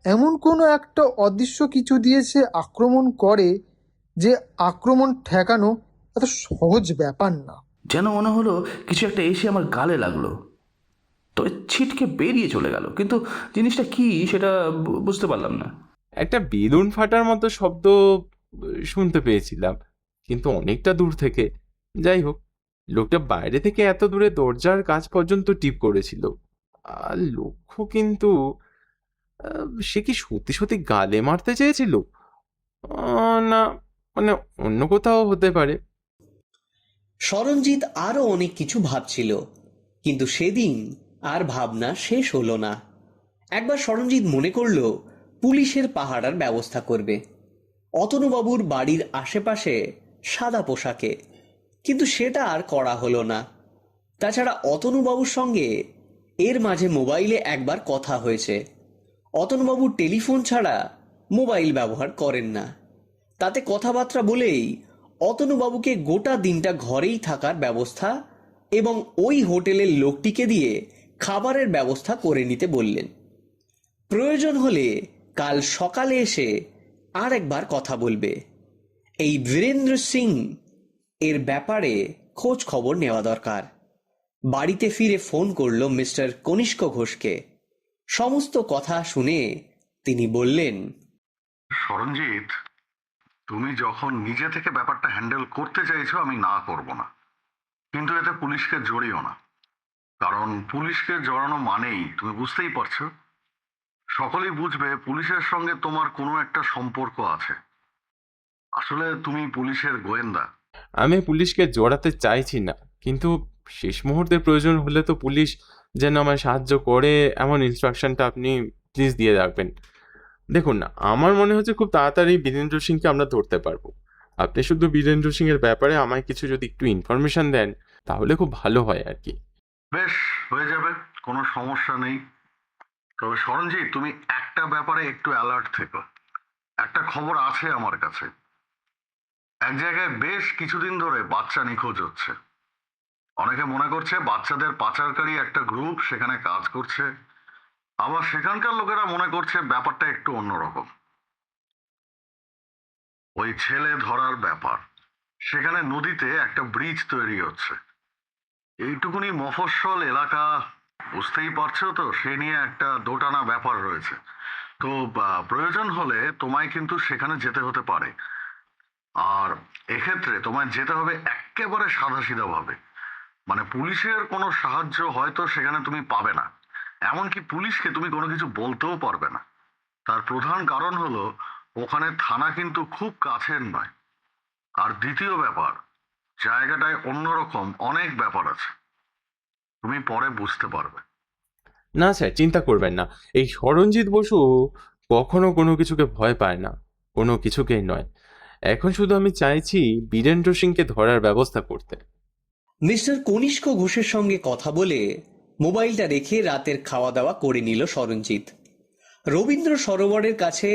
এমন কোনো একটা অদৃশ্য কিছু দিয়ে সে আক্রমণ করে যে আক্রমণ ঠেকানো এত সহজ ব্যাপার না। যেন মনে হলো কিছু একটা এসে আমার গালে লাগলো, তবে ছিটকে বেরিয়ে চলে গেল, কিন্তু জিনিসটা কি সেটা বুঝতে পারলাম না। একটা বেলুন ফাটার মতো শব্দ শুনতে পেয়েছিলাম, কিন্তু অনেকটা দূর থেকে। যাই হোক, লোকটা বাইরে থেকে এত দূরে দরজার কাছ পর্যন্ত টিপ করেছিল। আর লক্ষ্য কিন্তু সে কি সত্যি সত্যি গালে মারতে চেয়েছিল? না, মানে অন্য কোথাও হতে পারে। সরঞ্জিৎ আরও অনেক কিছু ভাবছিল, কিন্তু সেদিন আর ভাবনা শেষ হলো না। একবার সরঞ্জিৎ মনে করল পুলিশের পাহারার ব্যবস্থা করবে, অতনুবাবুর বাড়ির আশেপাশে সাদা পোশাকে, কিন্তু সেটা আর করা হলো না। তাছাড়া অতনুবাবুর সঙ্গে এর মাঝে মোবাইলে একবার কথা হয়েছে। অতনুবাবু টেলিফোন ছাড়া মোবাইল ব্যবহার করেন না। তাতে কথাবার্তা বলেই অতনুবাবুকে গোটা দিনটা ঘরেই থাকার ব্যবস্থা এবং ওই হোটেলের লোকটিকে দিয়ে খাবারের ব্যবস্থা করে নিতে বললেন। প্রয়োজন হলে কাল সকালে এসে আর একবার কথা বলবে। এই বীরেন্দ্র সিং এর ব্যাপারে খোঁজ খবর নেওয়া দরকার। বাড়িতে ফিরে ফোন করল মিস্টার কনিষ্ক ঘোষকে। সমস্ত কথা শুনে তিনি বললেন, সরঞ্জিৎ, তুমি যখন নিজে থেকে ব্যাপারটা হ্যান্ডেল করতে চাইছো আমি না করব না, কিন্তু এতে পুলিশকে জড়িও না। কারণ পুলিশকে জড়ানো মানেই তুমি বুঝতেই পারছো, সকলেই বুঝবে পুলিশের সঙ্গে তোমার কোনো একটা সম্পর্ক আছে। আসলে তুমি পুলিশের গোয়েন্দা। আমি পুলিশকে জড়াতে চাইছি না, কিন্তু শেষ মুহূর্তে প্রয়োজন হলে তো পুলিশ যেন আমায় সাহায্য করে এমন ইনস্ট্রাকশনটা আপনি প্লিজ দিয়ে রাখবেন। দেখুন না, আমার মনে হচ্ছে খুব তাড়াতাড়ি বীরেন্দ্র সিংকে আমরা ধরতে পারবো। আপনি শুধু বীরেন্দ্র সিং এর ব্যাপারে আমায় কিছু যদি একটু ইনফরমেশন দেন তাহলে খুব ভালো হয় আর কি। বেশ, হয়ে যাবে, কোনো সমস্যা নেই। তবে সরঞ্জিৎ, তুমি একটা ব্যাপারে একটু অ্যালার্ট থেকো। একটা খবর আছে আমার কাছে, এক জায়গায় বেশ কিছুদিন ধরে বাচ্চা নিখোঁজ হচ্ছে। অনেকে মনে করছে বাচ্চাদের পাচারকারী একটা গ্রুপ সেখানে কাজ করছে, আবার সেখানকার লোকেরা মনে করছে ব্যাপারটা একটু অন্যরকম। ওই ছেলে ধরার ব্যাপার, সেখানে নদীতে একটা ব্রিজ তৈরি হচ্ছে। এইটুকুনি মফস্বল এলাকা, বুঝতেই পারছো তো, সে নিয়ে একটা দোটানা ব্যাপার রয়েছে। তো প্রয়োজন হলে তোমায় কিন্তু সেখানে যেতে হতে পারে। আর এক্ষেত্রে তোমায় যেতে হবে একেবারে সাদাসিধা ভাবে। মানে পুলিশের কোনো সাহায্য হয়তো সেখানে তুমি পাবে না, এমনকি পুলিশকে তুমি কোনো কিছু বলতেও পারবে না। তার প্রধান কারণ হলো ওখানে থানা কিন্তু খুব কাছের নয়। আর দ্বিতীয় ব্যাপার, জায়গাটায় অন্যরকম অনেক ব্যাপার আছে, তুমি পরে বুঝতে পারবে। না স্যার, চিন্তা করবেন না। এই সরঞ্জিত বসু কখনো কোনো কিছুকে ভয় পায় না, কোনো কিছুকেই নয়। এখন শুধু আমি চাইছি বীরেন্দ্র সিংকে ধরার ব্যবস্থা করতে। মিস্টার কনিষ্ক ঘোষের সঙ্গে কথা বলে মোবাইলটা রেখে রাতের খাওয়া দাওয়া করে নিল সরঞ্জিত। রবীন্দ্র সরোবরের কাছে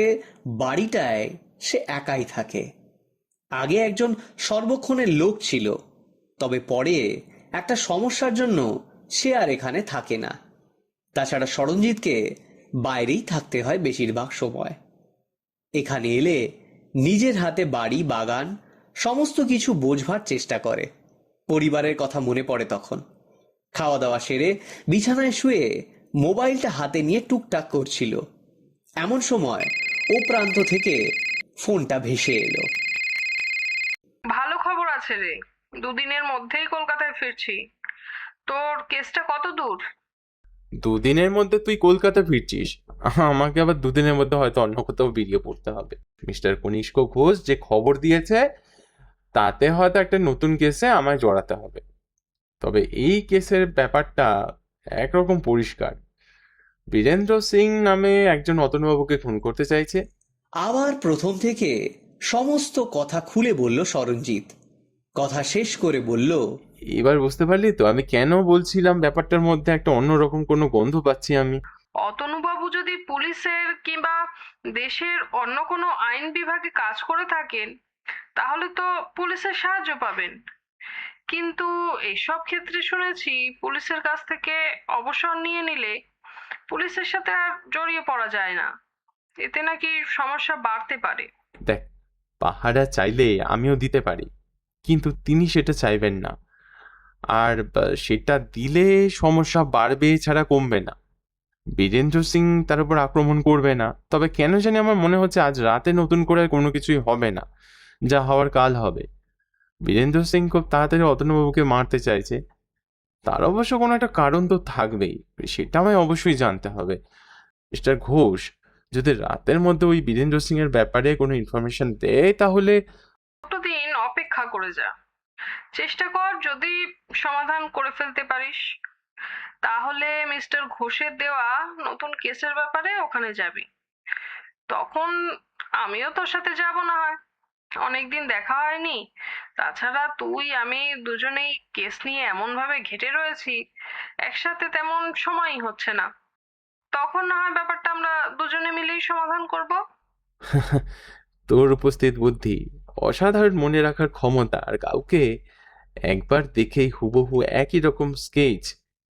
বাড়িটায় সে একাই থাকে। আগে একজন সর্বক্ষণের লোক ছিল, তবে পরে একটা সমস্যার জন্য সে আর এখানে থাকে না। তাছাড়া সরঞ্জিতকে বাইরেই থাকতে হয় বেশিরভাগ সময়। এখানে এলে নিজের হাতে বাড়ি, বাগান সমস্ত কিছু বোঝবার চেষ্টা করে। পরিবারের কথা মনে পড়ে তখন। খাওয়া দাওয়া সেরে বিছানায় শুয়ে মোবাইলটা হাতে নিয়ে টুকটাক করছিল। এমন সময় ও প্রান্ত থেকে ফোনটা ভেসে এলো। ভালো খবর আছে রে, দুদিনের মধ্যেই কলকাতায় ফিরছি। তোর কেসটা কত দূর? দুদিনের মধ্যে তুই কলকাতা ফিরছিস? আমাকে আবার দুদিনের মধ্যে হয়তো অন্য কোথাও বেরিয়ে পড়তে হবে। মিস্টার কনিষ্ক ঘোষ যে খবর দিয়েছে তাতে হয়তো একটা নতুন কেসে আমায় জড়াতে হবে। তবে এই কেসের ব্যাপারটা একরকম পরিষ্কার। বীরেন্দ্র সিং নামে একজন অতনুবাবুকে খুন করতে চাইছে। আবার প্রথম থেকে সমস্ত কথা খুলে বলল সরঞ্জিত। কথা শেষ করে বলল, এবার বুঝতে পারলি তো আমি কেন বলছিলাম ব্যাপারটার মধ্যে একটা অন্যরকম কোনো গন্ধ পাচ্ছি আমি। অতনুবাবু যদি পুলিশের কিংবা দেশের অন্য কোনো আইন বিভাগে কাজ করে থাকেন তাহলে তো পুলিশের সাহায্য পাবেন। কিন্তু এসব ক্ষেত্রে শুনেছি পুলিশের কাছ থেকে অবসর নিয়ে নিলে পুলিশের সাথে আর জড়িয়ে পড়া যায় না, এতে নাকি সমস্যা বাড়তে পারে। দেখ, পাহারা চাইলে আমিও দিতে পারি, কিন্তু তিনি সেটা চাইবেন না। আর সেটা দিলে সমস্যা বাড়বে ছাড়া কমবে না। বীরেন্দ্র সিং তার উপর আক্রমণ করবে না, তবে কেন জানি আমার মনে হচ্ছে আজ রাতে নতুন করে কোনো কিছুই হবে না, যা হওয়ার কাল হবে। বীরেন্দ্র সিং খুব তাড়াতাড়ি অতনুবাবুকে মারতে চাইছে। তার অবশ্য কোনো একটা কারণ তো থাকবেই, সেটা আমায় অবশ্যই জানতে হবে। মিস্টার ঘোষ যদি রাতের মধ্যে ওই বীরেন্দ্র সিং এর ব্যাপারে কোনো ইনফরমেশন দেয় তাহলে একটু দিন অপেক্ষা করে যা, চেষ্টা কর যদি সমাধান করে ফেলতে পারিস তাহলে মিস্টার ঘোষের দেওয়া নতুন কেসের ব্যাপারে ওখানে যাবি। তখন আমিও তোর সাথে যাব না হয়, অনেকদিন দেখা হয়নি। তাছাড়া তুই আমি দুজনেই কেস নিয়ে এমন ভাবে ঘেটে রয়েছি, একসাথে তেমন সময়ই হচ্ছে না। তখন না হয় ব্যাপারটা আমরা দুজনে মিলেই সমাধান করব। তোর উপস্থিত বুদ্ধি, অসাধারণ মনে রাখার ক্ষমতা আর কাউকে একবার দেখেই হুবহু একই রকম স্কেচ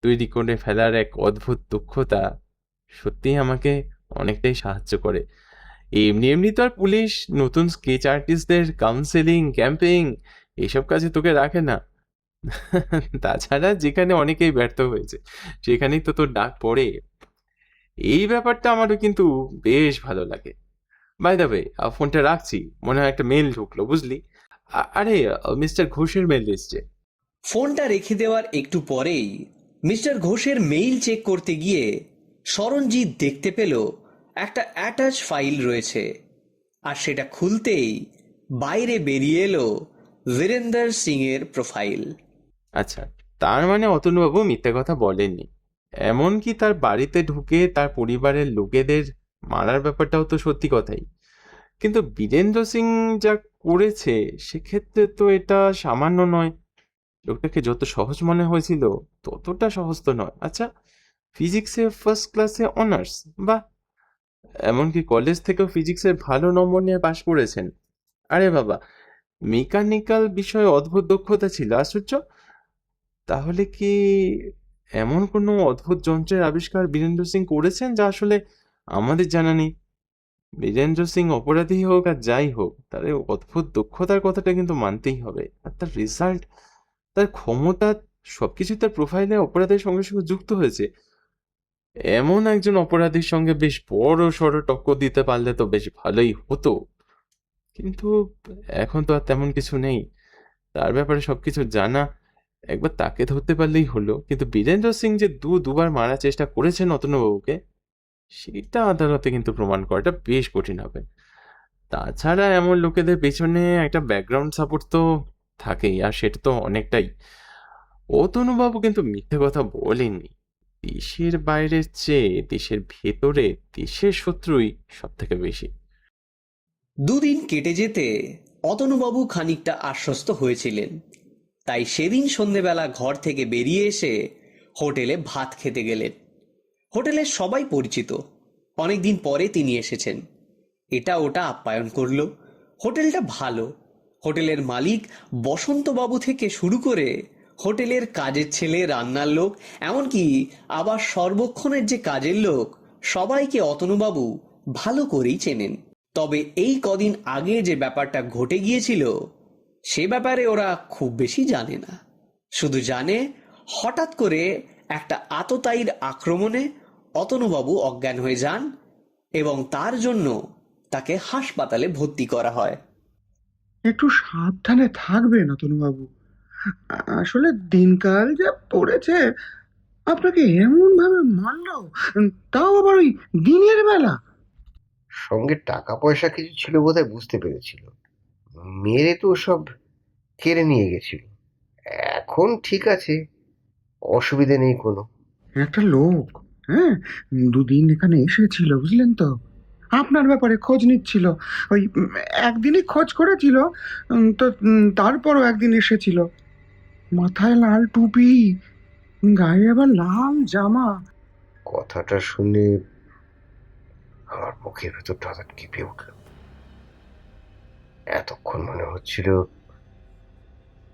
তৈরি করে ফেলার এক অদ্ভুত দক্ষতা সত্যিই আমাকে অনেকটাই সাহায্য করে। এমনি এমনি তো আর পুলিশ নতুন স্কেচ আর্টিস্টদের কাউন্সেলিং, ক্যাম্পেইং এসব কাজে তোকে রাখে না। তাছাড়া যেখানে অনেকেই ব্যর্থ হয়েছে সেখানেই তো তোর ডাক পড়ে। এই ব্যাপারটা আমারও কিন্তু বেশ ভালো লাগে। বাই দ্য ওয়ে, ফোনটা রাখছি, মনে হয় একটা মেল ঢুকলো বুঝলি। আরে মিস্টার ঘোষের মেল এসছে। ফোনটা রেখে দেওয়ার একটু পরেই মিস্টার ঘোষের মেইল চেক করতে গিয়ে সরঞ্জিত দেখতে পেল একটা অ্যাটাচ ফাইল রয়েছে, আর সেটা খুলতেই বাইরে বেরিয়ে এলো বীরেন্দর সিং এর প্রোফাইল। আচ্ছা, তার মানে অতনুবাবু মিথ্যে কথা বলেননি। এমনকি তার বাড়িতে ঢুকে তার পরিবারের লোকেদের মারার ব্যাপারটাও তো সত্যি কথাই, কিন্তু বীরেন্দ্র সিং যা করেছে সেক্ষেত্রে তো এটা সামান্য নয়। লোকটাকে যত সহজ মনে হয়েছিল ততটা সহজ তো নয়। আচ্ছা, ফিজিক্সে ফার্স্ট ক্লাসে অনার্স, বাহ! এমনকি কলেজ থেকেও ফিজিক্সের ভালো নম্বর নিয়ে পাশ করেছেন। আরে বাবা, মেকানিক্যাল বিষয়ে অদ্ভুত দক্ষতা ছিল, আশ্চর্য। তাহলে কি এমন কোনো অদ্ভুত যন্ত্রের আবিষ্কার বীরেন্দ্র সিং করেছেন যা আসলে আমাদের জানা নেই? বীরেন্দ্র সিং অপরাধী হোক আর যাই হোক, তার এই অদ্ভুত দক্ষতার কথাটা কিন্তু মানতেই হবে। আর তার রেজাল্ট, তার ক্ষমতা, সবকিছু তার প্রোফাইলে অপরাধের সঙ্গে সঙ্গে যুক্ত হয়েছে। এমন একজন অপরাধীর সঙ্গে বেশ বড় সড়ো টক্কর দিতে পারলে তো বেশ ভালোই হতো, কিন্তু এখন তো আর তেমন কিছু নেই। তার ব্যাপারে সবকিছু জানা, একবার তাকে ধরতে পারলেই হলো। কিন্তু বীরেন্দ্র সিং যে দুবার মারার চেষ্টা করেছেন অতনুবাবুকে, সেটা আদালতে কিন্তু প্রমাণ করাটা বেশ কঠিন হবে। তাছাড়া এমন লোকেদের পেছনে একটা ব্যাকগ্রাউন্ড সাপোর্ট তো থাকেই, আর সেটা তো অনেকটাই। অতনুবাবু কিন্তু মিথ্যে কথা বলেননি। দেশের বাইরের চেয়ে দেশের ভেতরে দেশের শত্রুই সব থেকে বেশি। দুদিন কেটে যেতে অতনুবাবু খানিকটা আশ্বস্ত হয়েছিলেন। তাই সেদিন সন্ধেবেলা ঘর থেকে বেরিয়ে এসে হোটেলে ভাত খেতে গেলেন। হোটেলের সবাই পরিচিত, অনেকদিন পরে তিনি এসেছেন। এটা ওটা আপ্যায়ন করলো। হোটেলটা ভালো। হোটেলের মালিক বসন্তবাবু থেকে শুরু করে হোটেলের কাজের ছেলে, রান্নার লোক, এমনকি আবার সর্বক্ষণের যে কাজের লোক, সবাইকে অতনুবাবু ভালো করেই চেনেন। তবে এই কদিন আগে যে ব্যাপারটা ঘটে গিয়েছিল সে ব্যাপারে ওরা খুব বেশি জানে না। শুধু জানে হঠাৎ করে একটা আততায়ীর আক্রমণে অতনুবাবু অজ্ঞান হয়ে যান এবং তার জন্য তাকে হাসপাতালে ভর্তি করা হয়। একটু সাবধানে থাকবেন অতনুবাবু। আসলে দিনকাল যা পড়েছে, আপনাকে এমন ভাবে মারলো, তাও আবার ওই দিনের বেলা। সঙ্গে টাকা পয়সা কিছু ছিল বোধহয়, বুঝতে পেরেছিল। মেরে তো সব কেড়ে নিয়ে গেছিল। এখন ঠিক আছে, অসুবিধে নেই কোনো। একটা লোক, হ্যাঁ, দুদিন এখানে এসেছিল, বুঝলেন তো, আপনার ব্যাপারে খোঁজ নিচ্ছিল। ওই একদিনই খোঁজ করেছিল, তো তারপরও একদিন এসেছিল। মাথায় লাল টুপি, গায়ে আবার লাল জামা। কথাটা শুনে আমার বুকের ভেতরটা হঠাৎ কেঁপে উঠল। এতক্ষণ মনে হচ্ছিল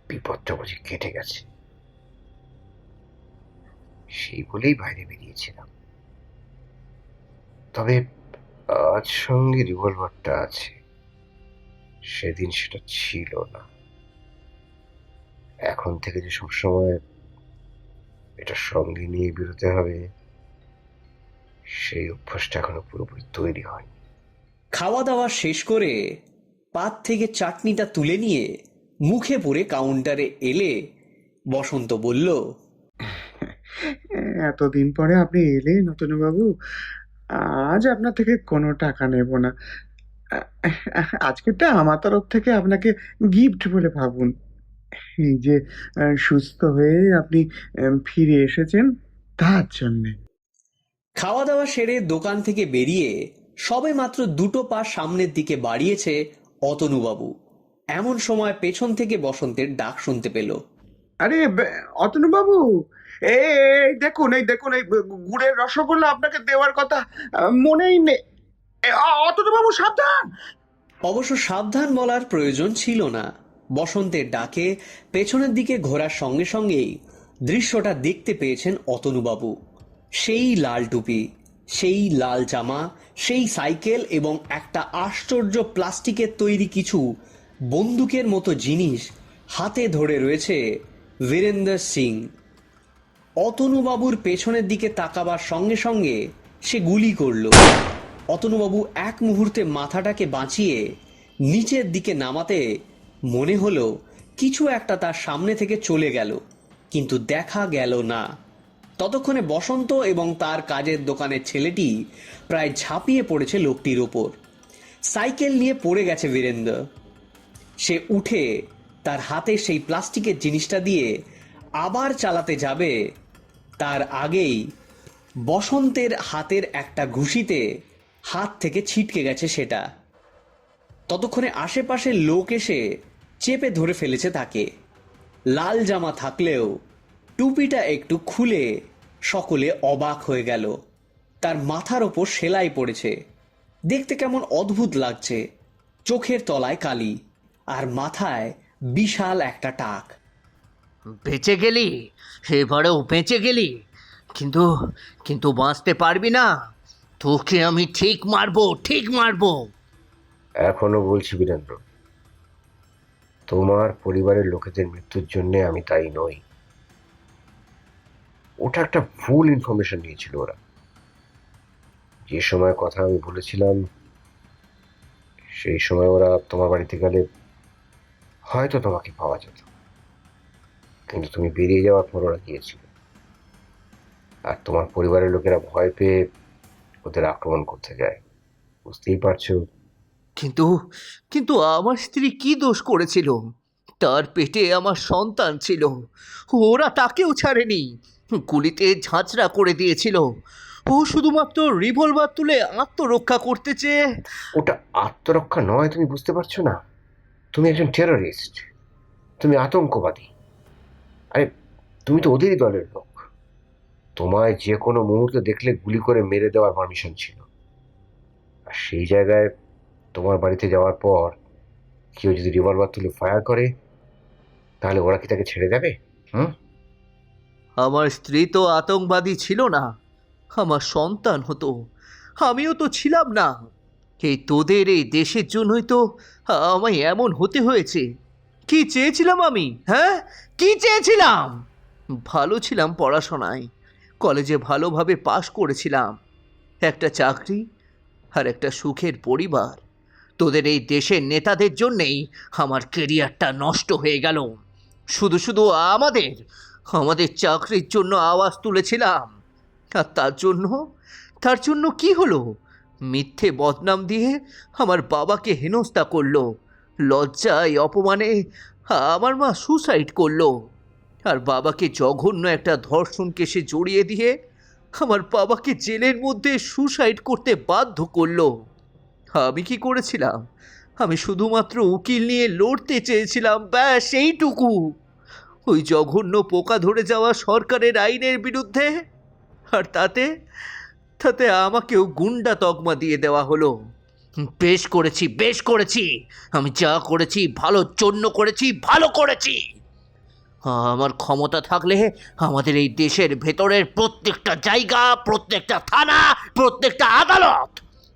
বিপদটা বুঝি কেটে গেছে। সেই বলেই বাইরে বেরিয়েছিলাম। তবে আজ সঙ্গে রিভলভারটা আছে, সেদিন সেটা ছিল না। এখন থেকে যে সবসময় এটা সঙ্গে নিয়ে বেরোতে হবে, সেই অভ্যাসটা এখনো পুরোপুরি তৈরি হয়নি। খাওয়া দাওয়া শেষ করে পাত থেকে চাটনিটা তুলে নিয়ে মুখে পড়ে কাউন্টারে এলে বসন্ত বলল, এতদিন পরে আপনি এলেন অতনুবাবু, আজ আপনার থেকে কোনো টাকা নেব না। আজকেরটা আমার তরফ থেকে আপনাকে গিফট বলে ভাবুন। এই যে সুস্থ হয়ে আপনি ফিরে এসেছেন, তার জন্যে। খাওয়া দাওয়া সেরে দোকান থেকে বেরিয়ে সবে মাত্র দুটো পা সামনের দিকে বাড়িয়েছে অতনুবাবু, এমন সময় পেছন থেকে বসন্তের ডাক শুনতে পেল। আরে অতনুবাবু, এই দেখুন, এই দেখুন, এই গুড়ের রসগোল্লা আপনাকে দেওয়ার কথা মনেই নেই। অতনুবাবু সাবধান। অবশ্য সাবধান বলার প্রয়োজন ছিল না। বসন্তের ডাকে পেছনের দিকে ঘোরার সঙ্গে সঙ্গেই দৃশ্যটা দেখতে পেয়েছেন অতনুবাবু। সেই লাল টুপি, সেই লাল জামা, সেই সাইকেল এবং একটা আশ্চর্য প্লাস্টিকের তৈরি কিছু বন্দুকের মতো জিনিস হাতে ধরে রয়েছে বীরেন্দ্র সিং। অতনুবাবুর পেছনের দিকে তাকাবার সঙ্গে সঙ্গে সে গুলি করল। অতনুবাবু এক মুহূর্তে মাথাটাকে বাঁচিয়ে নিচের দিকে নামাতে মনে হলো কিছু একটা তার সামনে থেকে চলে গেল, কিন্তু দেখা গেল না। ততক্ষণে বসন্ত এবং তার কাজের দোকানের ছেলেটি প্রায় ঝাঁপিয়ে পড়েছে লোকটির ওপর। সাইকেল নিয়ে পড়ে গেছে বীরেন্দ্র। সে উঠে তার হাতে সেই প্লাস্টিকের জিনিসটা দিয়ে আবার চালাতে যাবে, তার আগেই বসন্তের হাতের একটা ঘুষিতে হাত থেকে ছিটকে গেছে সেটা। ততক্ষণে আশেপাশের লোক এসে চেপে ধরে ফেলেছে তাকে। লাল জামা থাকলেও টুপিটা একটু খুলে সকলে অবাক হয়ে গেল। তার মাথার ওপর সেলাই পড়েছে, দেখতে কেমন অদ্ভুত লাগছে। চোখের তলায় কালি, আর মাথায় বিশাল একটা টাক। বেঁচে গেলি, এবারেও বেঁচে গেলি, কিন্তু কিন্তু বাঁচতে পারবি না। তোকে আমি ঠিক মারবো, ঠিক মারবো। এখনো বলছি বীরেন্দ্র, তোমার পরিবারের লোকেদের মৃত্যুর জন্য আমি দায়ী নই। ওটা একটা ভুল ইনফরমেশন নিয়েছিল ওরা। যে সময় কথা আমি বলেছিলাম সেই সময় ওরা তোমার বাড়িতে গেলে হয়তো তোমাকে পাওয়া যেত, কিন্তু তুমি বেরিয়ে যাওয়ার পর ওরা গিয়েছিল। আর তোমার পরিবারের লোকেরা ভয় পেয়ে ওদের আক্রমণ করতে যায়, বুঝতেই পারছো। কিন্তু কিন্তু আমার স্ত্রী কি দোষ করেছিল? তার পেটে আমার সন্তান ছিল, ওরা তাকেও ছাড়েনি, গুলিতে ঝাঁঝরা করে দিয়েছিল। ও শুধুমাত্র রিভলভার তুলে আত্মরক্ষা করতে চেয়ে। ওটা আত্মরক্ষা নয়, তুমি বুঝতে পারছো না? তুমি একজন টেররিস্ট, তুমি আতঙ্কবাদী। আরে তুমি তো ওদেরই দলের লোক। তোমায় যে কোনো মুহূর্তে দেখলে গুলি করে মেরে দেওয়ার পারমিশন ছিল। আর সেই জায়গায় তোমার বাড়িতে যাওয়ার পর কেউ যদি রিভলভার তুলে ফায়ার করে, তাহলে ওরা কি তাকে ছেড়ে দেবে? আমার স্ত্রী তো আতঙ্কবাদী ছিল না, আমার সন্তান হতো। আমিও তো ছিলাম না। এই তোদের এই দেশের জন্যই তো আমায় এমন হতে হয়েছে। কি চেয়েছিলাম আমি? হ্যাঁ, কি চেয়েছিলাম? ভালো ছিলাম পড়াশোনায়, কলেজে ভালোভাবে পাশ করেছিলাম, একটা চাকরি আর একটা সুখের পরিবার। তোদের এই দেশের নেতাদের জন্যেই আমার কেরিয়ারটা নষ্ট হয়ে গেল। শুধু শুধু আমাদের আমাদের চাকরির জন্য আওয়াজ তুলেছিলাম, আর তার জন্য কি হলো? মিথ্যে বদনাম দিয়ে আমার বাবাকে হেনস্থা করলো। লজ্জায় অপমানে আমার মা সুসাইড করলো, আর বাবাকে জঘন্য একটা ধর্ষণ কেসে জড়িয়ে দিয়ে আমার বাবাকে জেলের মধ্যে সুসাইড করতে বাধ্য করলো। আমি কি করেছিলাম? আমি শুধুমাত্র উকিল নিয়ে লড়তে চেয়েছিলাম, ব্যাস এইটুকু। ওই জঘন্য পোকা ধরে যাওয়া সরকারের আইনের বিরুদ্ধে। আর তাতে তাতে আমাকেও গুন্ডা তকমা দিয়ে দেওয়া হলো। বেশ করেছি, বেশ করেছি। আমি যা করেছি ভালোর জন্য করেছি, ভালো করেছি। আমার ক্ষমতা থাকলে আমাদের এই দেশের ভেতরের প্রত্যেকটা জায়গা, প্রত্যেকটা থানা, প্রত্যেকটা আদালত,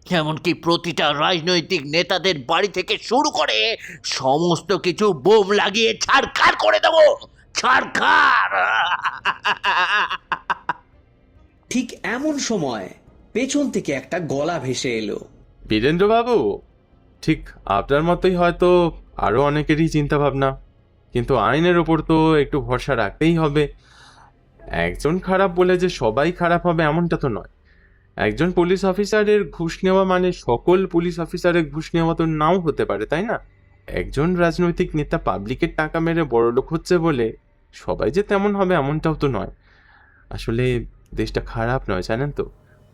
এমনকি প্রতিটা রাজনৈতিক নেতাদের বাড়ি থেকে শুরু করে সমস্ত কিছু বোম লাগিয়ে ছাড়খাড় করে দেবো, ছাড়খাড়। ঠিক এমন সময় পেছন থেকে একটা গলা ভেসে এলো। বীরেন্দ্রবাবু, ঠিক আপনার মতোই হয়তো আরও অনেকেরই চিন্তা ভাবনা, কিন্তু আইনের ওপর তো একটু ভরসা রাখতেই হবে। একজন খারাপ বলে যে সবাই খারাপ হবে এমনটা তো নয়। একজন পুলিশ অফিসারের ঘুষ নেওয়া মানে সকল পুলিশ অফিসারের ঘুষ নেওয়া তো নাও হতে পারে, তাই না? একজন রাজনৈতিক নেতা পাবলিকের টাকা মেরে বড়লোক হচ্ছে বলে সবাই যে তেমন হবে এমনটাও তো নয়। আসলে দেশটা খারাপ নয়, জানেন তো।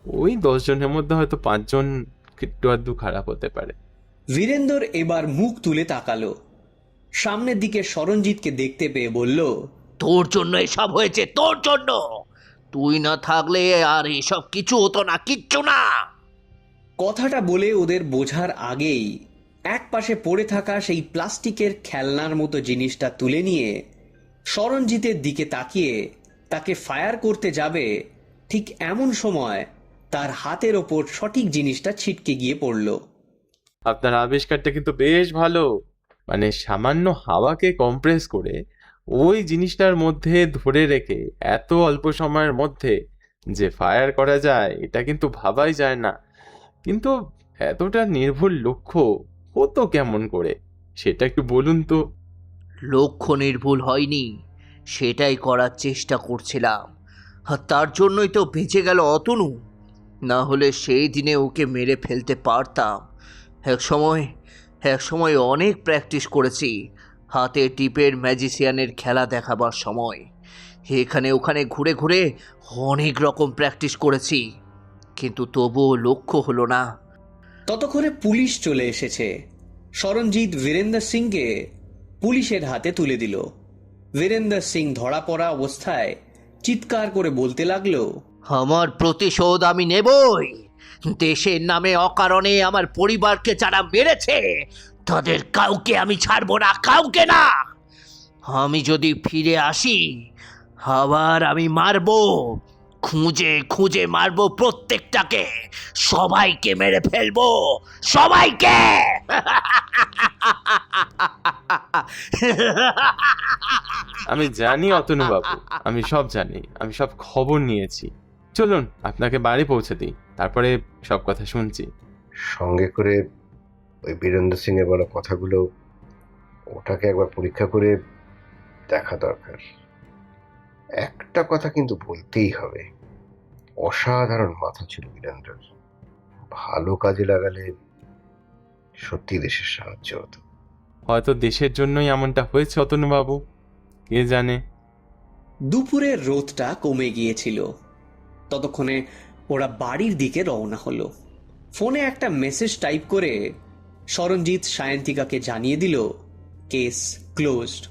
ওই 10 জনের মধ্যে হয়তো 5 জন একটু আধটু খারাপ হতে পারে। বীরেন্দর এবার মুখ তুলে তাকালো, সামনের দিকে সরঞ্জিতকে দেখতে পেয়ে বলল, তোর জন্য এসব হয়েছে, তোর জন্য। তুই না থাকলে আর এসব কিছু হতো না, কিচ্ছু না। কথাটা বলে ওদের বোঝার আগেই এক পাশে পড়ে থাকা সেই প্লাস্টিকের খেলনার মতো জিনিসটা তুলে নিয়ে সরঞ্জিতের দিকে তাকিয়ে তাকে ফায়ার করতে যাবে, ঠিক এমন সময় তার হাতের ওপর সঠিক জিনিসটা ছিটকে গিয়ে পড়ল। আপনার আবিষ্কারটা কিন্তু বেশ ভালো। মানে সামান্য হাওয়াকে কম্প্রেস করে ওই জিনিসটার মধ্যে ধরে রেখে এত অল্প সময়ের মধ্যে যে ফায়ার করা যায়, এটা কিন্তু ভাবাই যায় না। কিন্তু এতটা নির্ভুল লক্ষ্য হতো কেমন করে, সেটা একটু বলুন তো। লক্ষ্য নির্ভুল হয়নি, সেটাই করার চেষ্টা করছিলাম। আর তার জন্যই তো বেঁচে গেল অতনু। না হলে সেই দিনে ওকে মেরে ফেলতে পারতাম। এক সময় অনেক প্র্যাকটিস করেছি, হাতে টিপের ম্যাজিশিয়ানের খেলা দেখাবার সময়। এখানে ওখানে ঘুরে ঘুরে অনেক রকম প্র্যাকটিস করেছি। কিন্তু তবুও লক্ষ্য হলো না। ততক্ষণে পুলিশ চলে এসেছে। শরণজিৎ বীরেন্দর সিংকে পুলিশের হাতে তুলে দিল। বীরেন্দর সিং ধরা পড়া অবস্থায় চিৎকার করে বলতে লাগলো, আমার প্রতিশোধ আমি নেবই। দেশের নামে অকারণে আমার পরিবারকে যারা মেরেছে তাদের কাউকে আমি ছাড়বো না, কাউকে না। আমি যদি ফিরে আসি আবার আমি মারবো, খুঁজে খুঁজে মারবো প্রত্যেকটাকে, সবাইকে মেরে ফেলবো, সবাইকে। আমি জানি অতনু বাবু, আমি সব জানি, আমি সব খবর নিয়েছি। চলুন আপনাকে বাড়ি পৌঁছে দিই, তারপরে সব কথা শুনছি। সঙ্গে করে ওই বীরেন্দ্র সিং এর বলা কথাগুলো ওটাকে একবার পরীক্ষা করে দেখা দরকার। একটা কথা কিন্তু বলতেই হবে, অসাধারণ মাথা ছিল বীরেন্দ্রর। ভালো কাজে লাগালে সত্যি দেশের সাহায্য হতো। হয়তো দেশের জন্যই এমনটা হয়েছে অতনু বাবু, কে জানে। দুপুরের রোদটা কমে গিয়েছিল। ততক্ষণে ওরা বাড়ির দিকে রওনা হলো। ফোনে একটা মেসেজ টাইপ করে শরণজিৎ সায়ন্তিকাকে জানিয়ে দিল, কেস ক্লোজড।